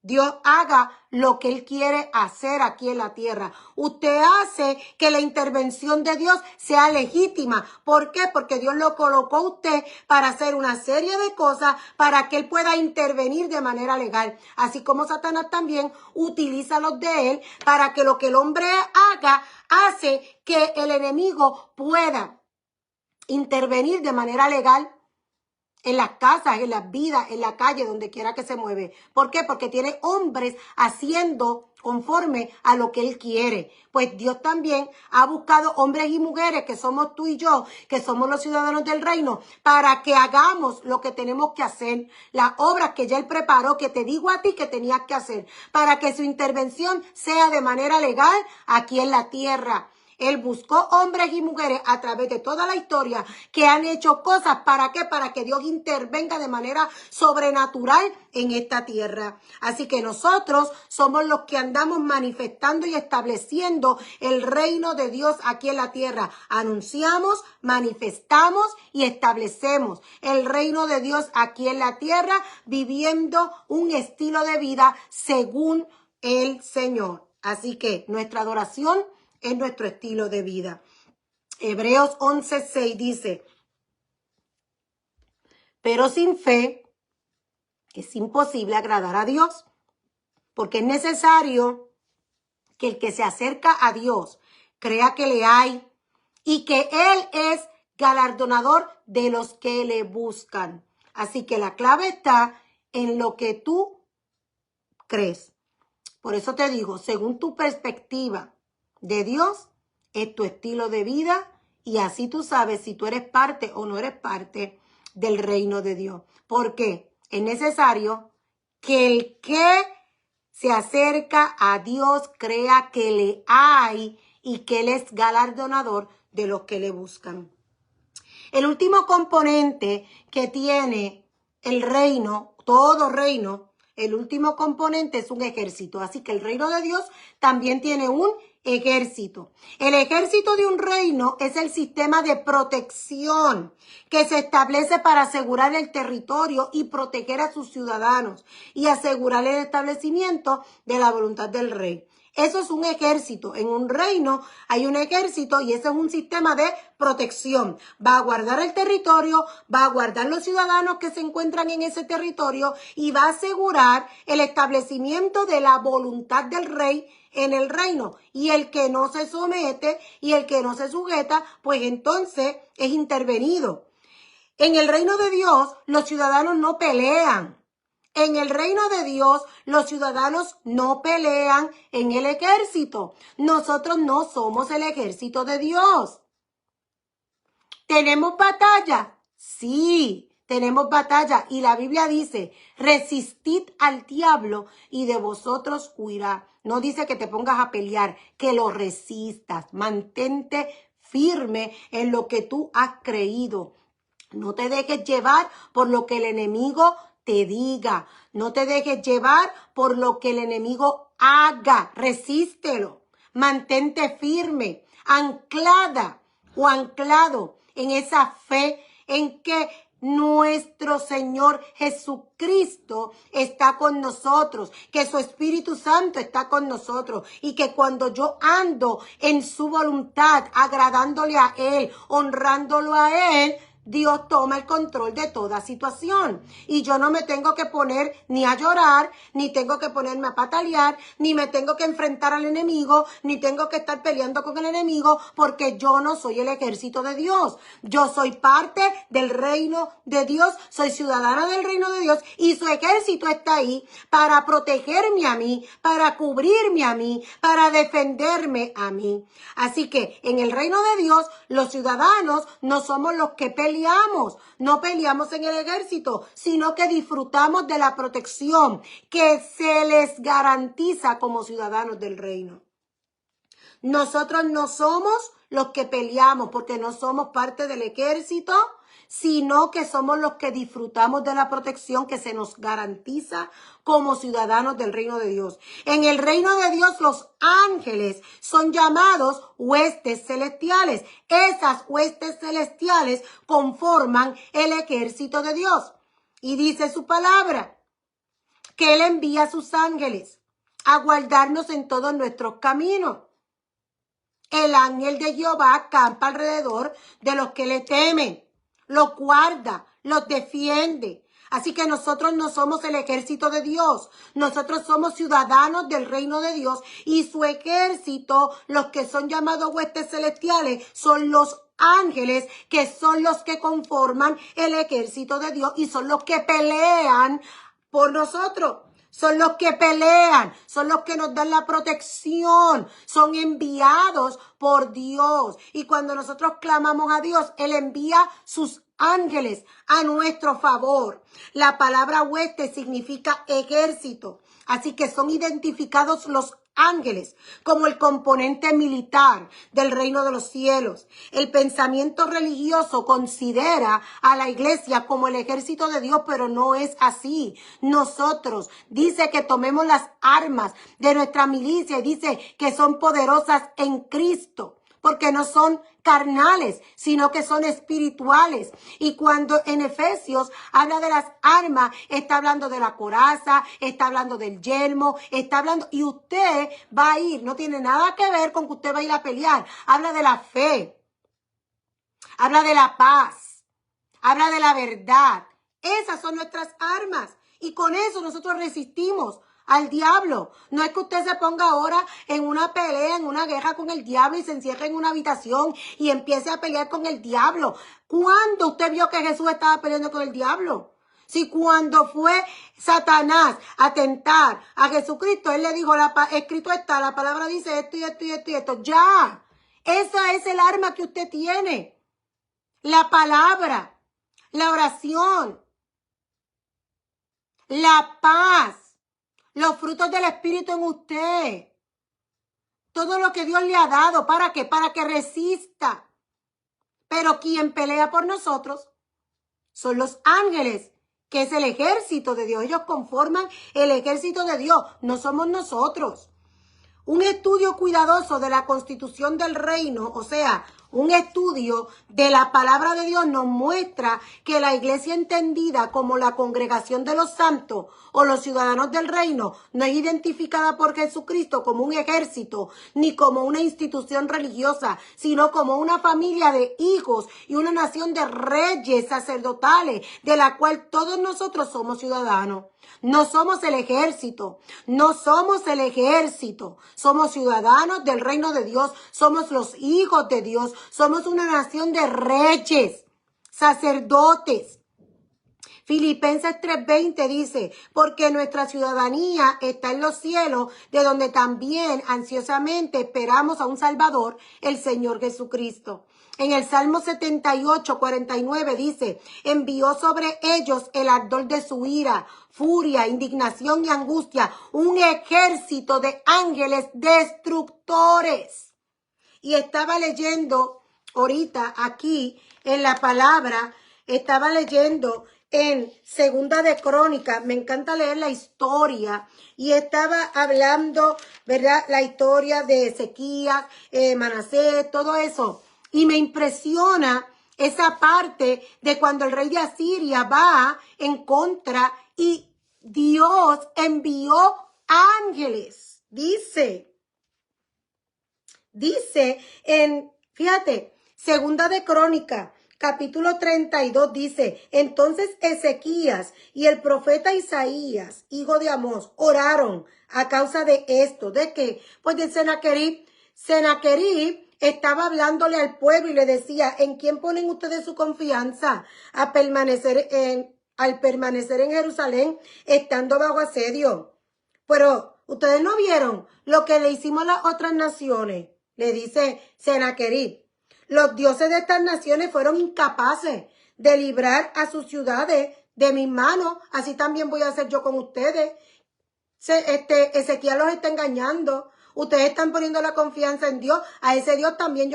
Dios haga lo que Él quiere hacer aquí en la tierra. Usted hace que la intervención de Dios sea legítima. ¿Por qué? Porque Dios lo colocó a usted para hacer una serie de cosas para que Él pueda intervenir de manera legal. Así como Satanás también utiliza los de Él para que lo que el hombre haga hace que el enemigo pueda intervenir de manera legal en las casas, en las vidas, en la calle, donde quiera que se mueve. ¿Por qué? Porque tiene hombres haciendo conforme a lo que Él quiere. Pues Dios también ha buscado hombres y mujeres, que somos tú y yo, que somos los ciudadanos del reino, para que hagamos lo que tenemos que hacer, las obras que ya Él preparó, que te digo a ti que tenías que hacer, para que su intervención sea de manera legal aquí en la tierra. Él buscó hombres y mujeres a través de toda la historia que han hecho cosas. ¿Para qué? Para que Dios intervenga de manera sobrenatural en esta tierra. Así que nosotros somos los que andamos manifestando y estableciendo el reino de Dios aquí en la tierra. Anunciamos, manifestamos y establecemos el reino de Dios aquí en la tierra, viviendo un estilo de vida según el Señor. Así que nuestra adoración es nuestro estilo de vida. Hebreos 11:6 dice, pero sin fe es imposible agradar a Dios, porque es necesario que el que se acerca a Dios crea que le hay y que Él es galardonador de los que le buscan. Así que la clave está en lo que tú crees. Por eso te digo, según tu perspectiva de Dios, es tu estilo de vida, y así tú sabes si tú eres parte o no eres parte del reino de Dios. Porque es necesario que el que se acerca a Dios crea que le hay y que Él es galardonador de los que le buscan. El último componente que tiene el reino, todo reino, el último componente es un ejército. Así que el reino de Dios también tiene un ejército. El ejército de un reino es el sistema de protección que se establece para asegurar el territorio y proteger a sus ciudadanos y asegurar el establecimiento de la voluntad del rey. Eso es un ejército. En un reino hay un ejército y ese es un sistema de protección. Va a guardar el territorio, va a guardar los ciudadanos que se encuentran en ese territorio y va a asegurar el establecimiento de la voluntad del rey en el reino. Y el que no se somete y el que no se sujeta, pues entonces es intervenido. En el reino de Dios, los ciudadanos no pelean. En el reino de Dios, los ciudadanos no pelean en el ejército. Nosotros no somos el ejército de Dios. ¿Tenemos batalla? Sí, tenemos batalla. Y la Biblia dice, resistid al diablo y de vosotros huirá. No dice que te pongas a pelear, que lo resistas. Mantente firme en lo que tú has creído. No te dejes llevar por lo que el enemigo te diga. No te dejes llevar por lo que el enemigo haga. Resístelo. Mantente firme, anclada o anclado en esa fe, en que nuestro Señor Jesucristo está con nosotros, que su Espíritu Santo está con nosotros y que cuando yo ando en su voluntad, agradándole a Él, honrándolo a Él, Dios toma el control de toda situación y yo no me tengo que poner ni a llorar, ni tengo que ponerme a patalear, ni me tengo que enfrentar al enemigo, ni tengo que estar peleando con el enemigo porque yo no soy el ejército de Dios. Yo soy parte del reino de Dios, soy ciudadana del reino de Dios y su ejército está ahí para protegerme a mí, para cubrirme a mí, para defenderme a mí. Así que en el reino de Dios, los ciudadanos no somos los que no peleamos en el ejército, sino que disfrutamos de la protección que se les garantiza como ciudadanos del reino. Nosotros no somos los que peleamos porque no somos parte del ejército, sino que somos los que disfrutamos de la protección que se nos garantiza como ciudadanos del reino de Dios. En el reino de Dios los ángeles son llamados huestes celestiales. Esas huestes celestiales conforman el ejército de Dios. Y dice su palabra que Él envía a sus ángeles a guardarnos en todos nuestros caminos. El ángel de Jehová acampa alrededor de los que le temen, los guarda, los defiende. Así que nosotros no somos el ejército de Dios, nosotros somos ciudadanos del reino de Dios y su ejército, los que son llamados huestes celestiales, son los ángeles que son los que conforman el ejército de Dios y son los que pelean por nosotros. Son los que pelean, son los que nos dan la protección, son enviados por Dios. Y cuando nosotros clamamos a Dios, Él envía sus ángeles a nuestro favor. La palabra hueste significa ejército, así que son identificados los ángeles como el componente militar del reino de los cielos. El pensamiento religioso considera a la iglesia como el ejército de Dios, pero no es así. Nosotros dice que tomemos las armas de nuestra milicia y dice que son poderosas en Cristo, porque no son carnales, sino que son espirituales. Y cuando en Efesios habla de las armas, está hablando de la coraza, está hablando del yelmo, está hablando, y usted va a ir, no tiene nada que ver con que usted va a ir a pelear. Habla de la fe, habla de la paz, habla de la verdad. Esas son nuestras armas y con eso nosotros resistimos al diablo. No es que usted se ponga ahora en una pelea, en una guerra con el diablo y se encierre en una habitación y empiece a pelear con el diablo. ¿Cuándo usted vio que Jesús estaba peleando con el diablo? Si cuando fue Satanás a tentar a Jesucristo, él le dijo, escrito está, la palabra dice esto y esto y esto y esto. Ya, esa es el arma que usted tiene. La palabra, la oración, la paz. Los frutos del Espíritu en usted. Todo lo que Dios le ha dado. ¿Para qué? Para que resista. Pero quien pelea por nosotros son los ángeles, que es el ejército de Dios. Ellos conforman el ejército de Dios. No somos nosotros. Un estudio cuidadoso de la constitución del reino, o sea, un estudio de la palabra de Dios nos muestra que la iglesia entendida como la congregación de los santos o los ciudadanos del reino no es identificada por Jesucristo como un ejército ni como una institución religiosa, sino como una familia de hijos y una nación de reyes sacerdotales de la cual todos nosotros somos ciudadanos. No somos el ejército, no somos el ejército, somos ciudadanos del reino de Dios, somos los hijos de Dios, somos una nación de reyes, sacerdotes. Filipenses 3:20 dice, porque nuestra ciudadanía está en los cielos, de donde también ansiosamente esperamos a un Salvador, el Señor Jesucristo. En el Salmo 78:49 dice, envió sobre ellos el ardor de su ira, furia, indignación y angustia, un ejército de ángeles destructores. Y estaba leyendo ahorita aquí en la palabra, estaba leyendo en Segunda de Crónicas, me encanta leer la historia, y estaba hablando, ¿verdad? La historia de Ezequías, Manasés, todo eso. Y me impresiona esa parte de cuando el rey de Asiria va en contra y Dios envió ángeles. Dice fíjate, Segunda de Crónica, capítulo 32 dice, entonces Ezequías y el profeta Isaías, hijo de Amós, oraron a causa de esto. ¿De qué? Pues de Sennacherib. Sennacherib estaba hablándole al pueblo y le decía, ¿en quién ponen ustedes su confianza al permanecer en Jerusalén estando bajo asedio? Pero ustedes no vieron lo que le hicimos a las otras naciones, le dice Sennacherib. Los dioses de estas naciones fueron incapaces de librar a sus ciudades de mis manos. Así también voy a hacer yo con ustedes. Ezequiel los está engañando. Ustedes están poniendo la confianza en Dios. A ese Dios también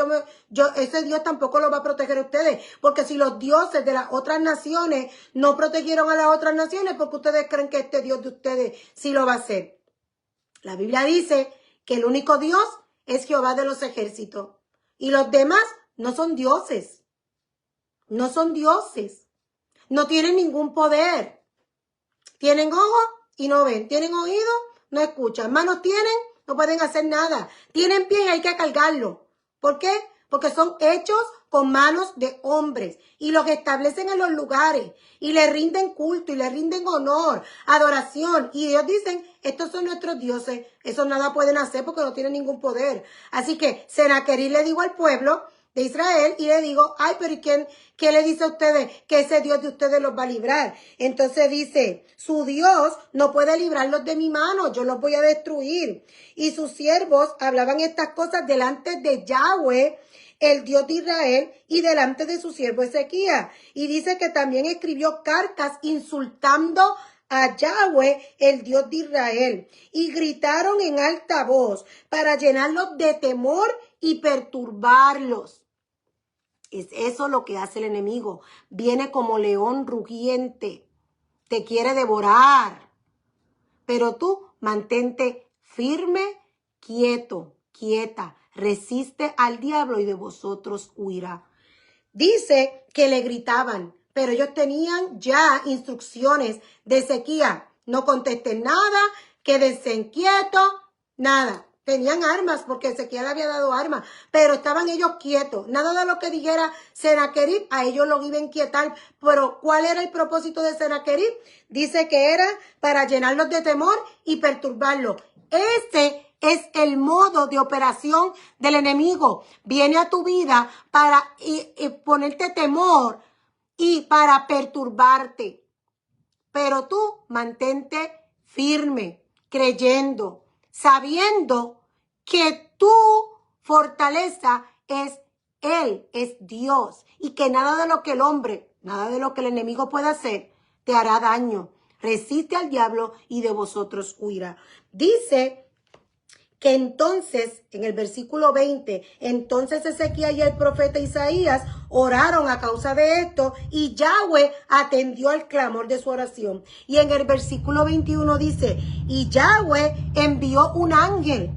ese Dios tampoco lo va a proteger a ustedes. Porque si los dioses de las otras naciones no protegieron a las otras naciones, ¿por qué ustedes creen que este Dios de ustedes sí lo va a hacer? La Biblia dice que el único Dios es Jehová de los ejércitos. Y los demás no son dioses. No son dioses. No tienen ningún poder. Tienen ojos y no ven. Tienen oídos, no escuchan. Manos tienen, no pueden hacer nada. Tienen pies y hay que cargarlo. ¿Por qué? Porque son hechos con manos de hombres. Y los establecen en los lugares. Y le rinden culto y le rinden honor, adoración. Y ellos dicen, estos son nuestros dioses. Eso nada pueden hacer porque no tienen ningún poder. Así que Sennacherib le dijo al pueblo de Israel y le digo, ay, pero ¿y qué le dice a ustedes? Que ese Dios de ustedes los va a librar. Entonces dice, su Dios no puede librarlos de mi mano, yo los voy a destruir. Y sus siervos hablaban estas cosas delante de Yahweh, el Dios de Israel, y delante de su siervo Ezequías. Y dice que también escribió cartas insultando a Yahweh, el Dios de Israel, y gritaron en alta voz para llenarlos de temor y perturbarlos. Es eso lo que hace el enemigo. Viene como león rugiente. Te quiere devorar. Pero tú mantente firme, quieto, quieta. Resiste al diablo y de vosotros huirá. Dice que le gritaban, pero ellos tenían ya instrucciones de Ezequías. No contesten nada, quédense quietos, nada. Tenían armas porque Ezequiel había dado armas, pero estaban ellos quietos. Nada de lo que dijera Sennacherib, a ellos los iba a inquietar. Pero ¿cuál era el propósito de Sennacherib? Dice que era para llenarlos de temor y perturbarlos. Este es el modo de operación del enemigo. Viene a tu vida para ponerte temor y para perturbarte. Pero tú mantente firme, creyendo, sabiendo que tu fortaleza es Él, es Dios. Y que nada de lo que el hombre, nada de lo que el enemigo pueda hacer, te hará daño. Resiste al diablo y de vosotros huirá. Dice que entonces, en el versículo 20, entonces Ezequiel y el profeta Isaías oraron a causa de esto y Yahweh atendió al clamor de su oración. Y en el versículo 21 dice, y Yahweh envió un ángel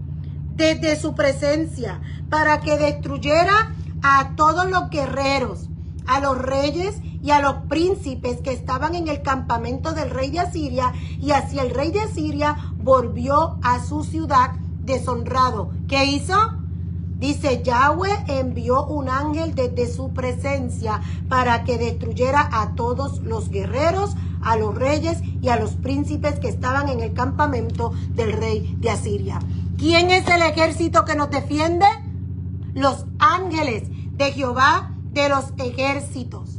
desde su presencia para que destruyera a todos los guerreros, a los reyes y a los príncipes que estaban en el campamento del rey de Asiria, y así el rey de Asiria volvió a su ciudad deshonrado. ¿Qué hizo? Dice, Yahweh envió un ángel desde su presencia para que destruyera a todos los guerreros, a los reyes y a los príncipes que estaban en el campamento del rey de Asiria. ¿Quién es el ejército que nos defiende? Los ángeles de Jehová de los ejércitos.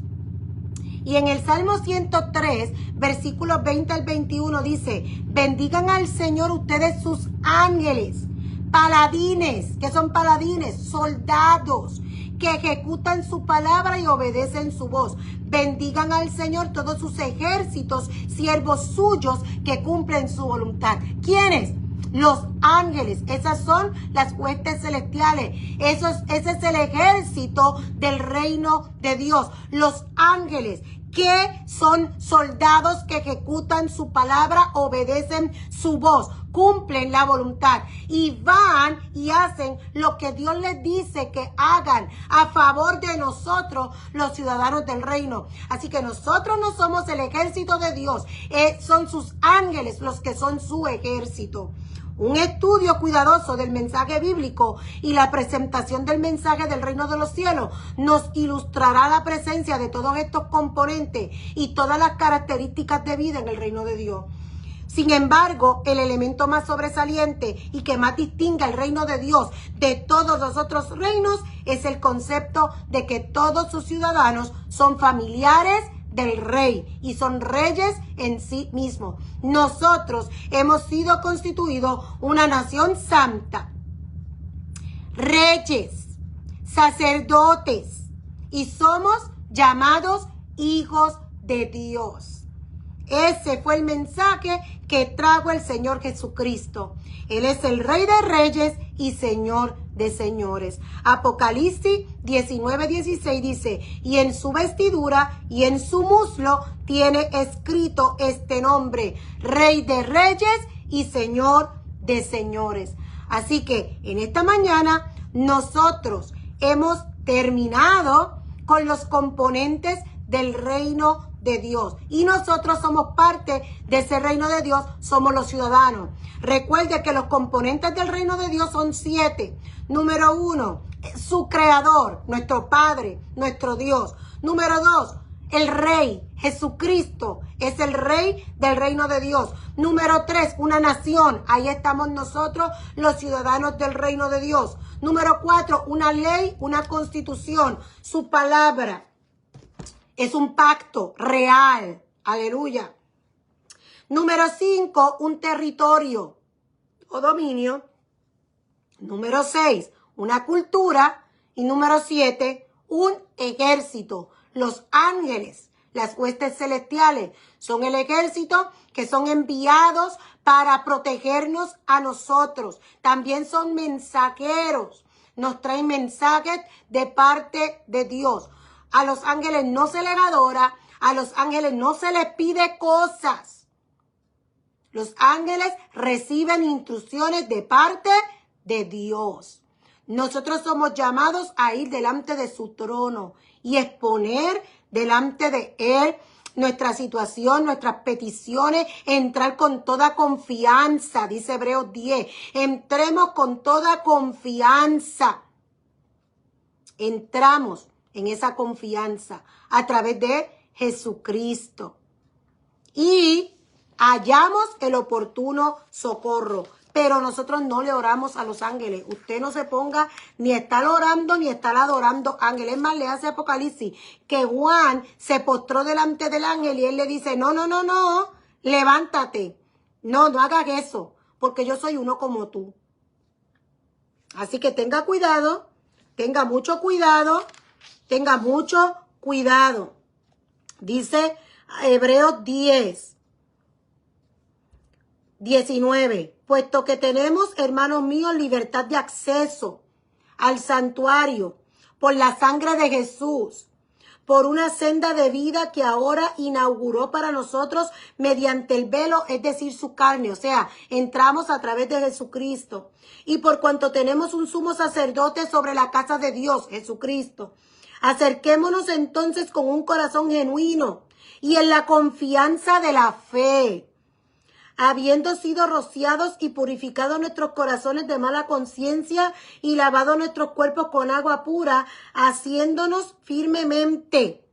Y en el Salmo 103, versículos 20 al 21 dice, bendigan al Señor ustedes sus ángeles, paladines. ¿Qué son paladines? Soldados que ejecutan su palabra y obedecen su voz. Bendigan al Señor todos sus ejércitos, siervos suyos que cumplen su voluntad. ¿Quiénes? Los ángeles. Esas son las huestes celestiales. Ese es el ejército del reino de Dios. Los ángeles que son soldados que ejecutan su palabra, obedecen su voz, cumplen la voluntad y van y hacen lo que Dios les dice que hagan a favor de nosotros, los ciudadanos del reino. Así que nosotros no somos el ejército de Dios, son sus ángeles los que son su ejército. Un estudio cuidadoso del mensaje bíblico y la presentación del mensaje del reino de los cielos nos ilustrará la presencia de todos estos componentes y todas las características de vida en el reino de Dios. Sin embargo, el elemento más sobresaliente y que más distingue al reino de Dios de todos los otros reinos es el concepto de que todos sus ciudadanos son familiares del rey y son reyes en sí mismos. Nosotros hemos sido constituidos una nación santa, reyes, sacerdotes y somos llamados hijos de Dios. Ese fue el mensaje que trajo el Señor Jesucristo. Él es el Rey de Reyes y Señor de Señores. Apocalipsis 19:16 dice, y en su vestidura y en su muslo tiene escrito este nombre, Rey de Reyes y Señor de Señores. Así que en esta mañana nosotros hemos terminado con los componentes del reino de Dios y nosotros somos parte de ese reino de Dios, somos los ciudadanos. Recuerde que los componentes del reino de Dios son 7. Número 1, su creador, nuestro Padre, nuestro Dios. Número 2, el Rey, Jesucristo, es el Rey del reino de Dios. Número 3, una nación, ahí estamos nosotros, los ciudadanos del reino de Dios. Número 4, una ley, una constitución, su palabra. Es un pacto real. Aleluya. Número 5, un territorio o dominio. Número 6, una cultura. Y número 7, un ejército. Los ángeles, las huestes celestiales, son el ejército que son enviados para protegernos a nosotros. También son mensajeros. Nos traen mensajes de parte de Dios. A los ángeles no se les adora, a los ángeles no se les pide cosas. Los ángeles reciben instrucciones de parte de Dios. Nosotros somos llamados a ir delante de su trono y exponer delante de Él nuestra situación, nuestras peticiones, entrar con toda confianza, dice Hebreos 10. Entremos con toda confianza. Entramos en esa confianza a través de Jesucristo y hallamos el oportuno socorro. Pero nosotros no le oramos a los ángeles. Usted no se ponga ni a estar orando ni a estar adorando ángeles. Es más, le hace Apocalipsis que Juan se postró delante del ángel y él le dice, no, levántate. No hagas eso, porque yo soy uno como tú. Así que tenga cuidado, tenga mucho cuidado. Tenga mucho cuidado. Dice Hebreos 10:19. Puesto que tenemos, hermanos míos, libertad de acceso al santuario por la sangre de Jesús, por una senda de vida que ahora inauguró para nosotros mediante el velo, es decir, su carne. O sea, entramos a través de Jesucristo. Y por cuanto tenemos un sumo sacerdote sobre la casa de Dios, Jesucristo, acerquémonos entonces con un corazón genuino y en la confianza de la fe, habiendo sido rociados y purificados nuestros corazones de mala conciencia y lavados nuestros cuerpos con agua pura, haciéndonos firmemente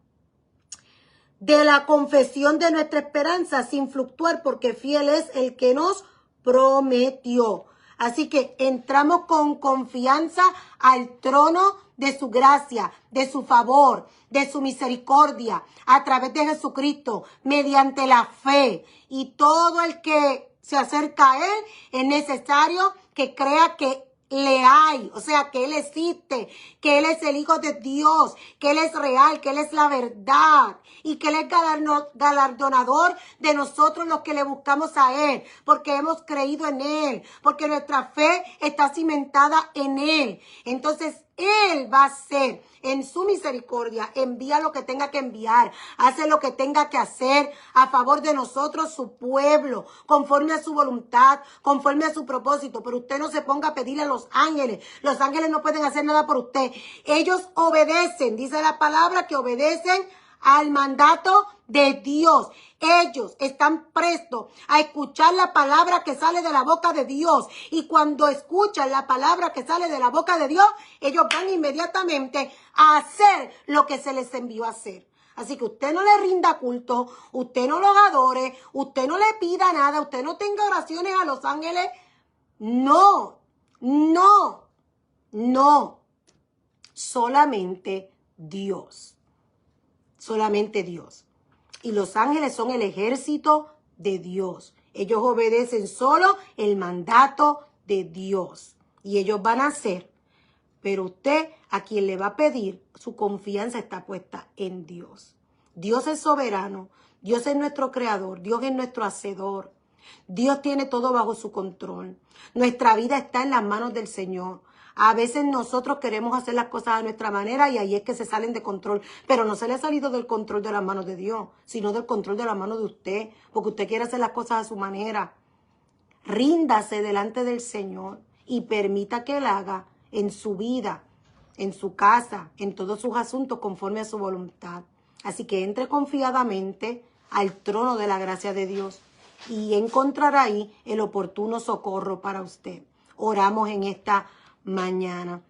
de la confesión de nuestra esperanza sin fluctuar, porque fiel es el que nos prometió. Así que entramos con confianza al trono de su gracia, de su favor, de su misericordia, a través de Jesucristo, mediante la fe. Y todo el que se acerca a Él es necesario que crea que le hay, o sea, que Él existe, que Él es el Hijo de Dios, que Él es real, que Él es la verdad y que Él es galardonador de nosotros los que le buscamos a Él, porque hemos creído en Él, porque nuestra fe está cimentada en Él. Entonces, Él va a hacer en su misericordia, envía lo que tenga que enviar, hace lo que tenga que hacer a favor de nosotros, su pueblo, conforme a su voluntad, conforme a su propósito. Pero usted no se ponga a pedirle a los ángeles. Los ángeles no pueden hacer nada por usted. Ellos obedecen, dice la palabra, que obedecen al mandato de Dios. Ellos están prestos a escuchar la palabra que sale de la boca de Dios. Y cuando escuchan la palabra que sale de la boca de Dios, ellos van inmediatamente a hacer lo que se les envió a hacer. Así que usted no le rinda culto, usted no los adore, usted no le pida nada, usted no tenga oraciones a los ángeles. No, no, no. Solamente Dios. Solamente Dios. Y los ángeles son el ejército de Dios. Ellos obedecen solo el mandato de Dios. Y ellos van a hacer. Pero usted, a quien le va a pedir, su confianza está puesta en Dios. Dios es soberano. Dios es nuestro creador. Dios es nuestro hacedor. Dios tiene todo bajo su control. Nuestra vida está en las manos del Señor. A veces nosotros queremos hacer las cosas a nuestra manera y ahí es que se salen de control. Pero no se le ha salido del control de las manos de Dios, sino del control de las manos de usted, porque usted quiere hacer las cosas a su manera. Ríndase delante del Señor y permita que Él haga en su vida, en su casa, en todos sus asuntos conforme a su voluntad. Así que entre confiadamente al trono de la gracia de Dios y encontrará ahí el oportuno socorro para usted. Oramos en esta mañana.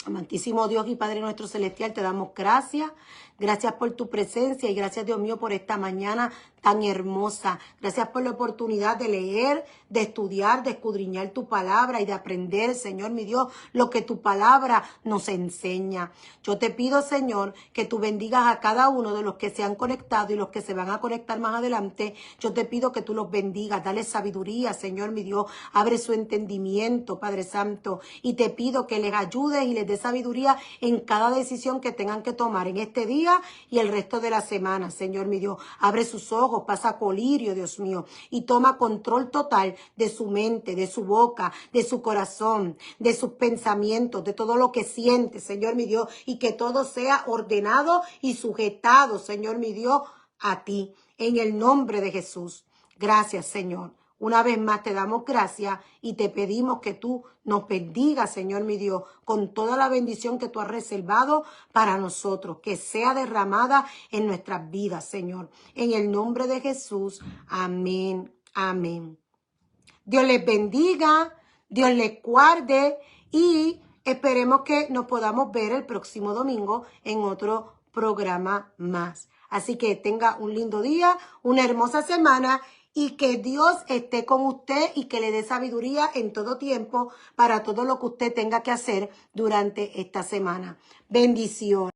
Amantísimo Dios y Padre nuestro celestial, te damos gracias. Gracias por tu presencia y gracias, Dios mío, por esta mañana tan hermosa. Gracias por la oportunidad de leer, de estudiar, de escudriñar tu palabra y de aprender, Señor, mi Dios, lo que tu palabra nos enseña. Yo te pido, Señor, que tú bendigas a cada uno de los que se han conectado y los que se van a conectar más adelante. Yo te pido que tú los bendigas, dale sabiduría, Señor, mi Dios, abre su entendimiento, Padre Santo, y te pido que les ayudes y les des sabiduría en cada decisión que tengan que tomar en este día y el resto de la semana, Señor, mi Dios. Abre sus ojos, pasa colirio, Dios mío, y toma control total de su mente, de su boca, de su corazón, de sus pensamientos, de todo lo que siente, Señor, mi Dios, y que todo sea ordenado y sujetado, Señor, mi Dios, a ti, en el nombre de Jesús. Gracias, Señor. Una vez más te damos gracias y te pedimos que tú nos bendigas, Señor mi Dios, con toda la bendición que tú has reservado para nosotros, que sea derramada en nuestras vidas, Señor. En el nombre de Jesús, amén, amén. Dios les bendiga, Dios les guarde y esperemos que nos podamos ver el próximo domingo en otro programa más. Así que tenga un lindo día, una hermosa semana y que Dios esté con usted y que le dé sabiduría en todo tiempo para todo lo que usted tenga que hacer durante esta semana. Bendiciones.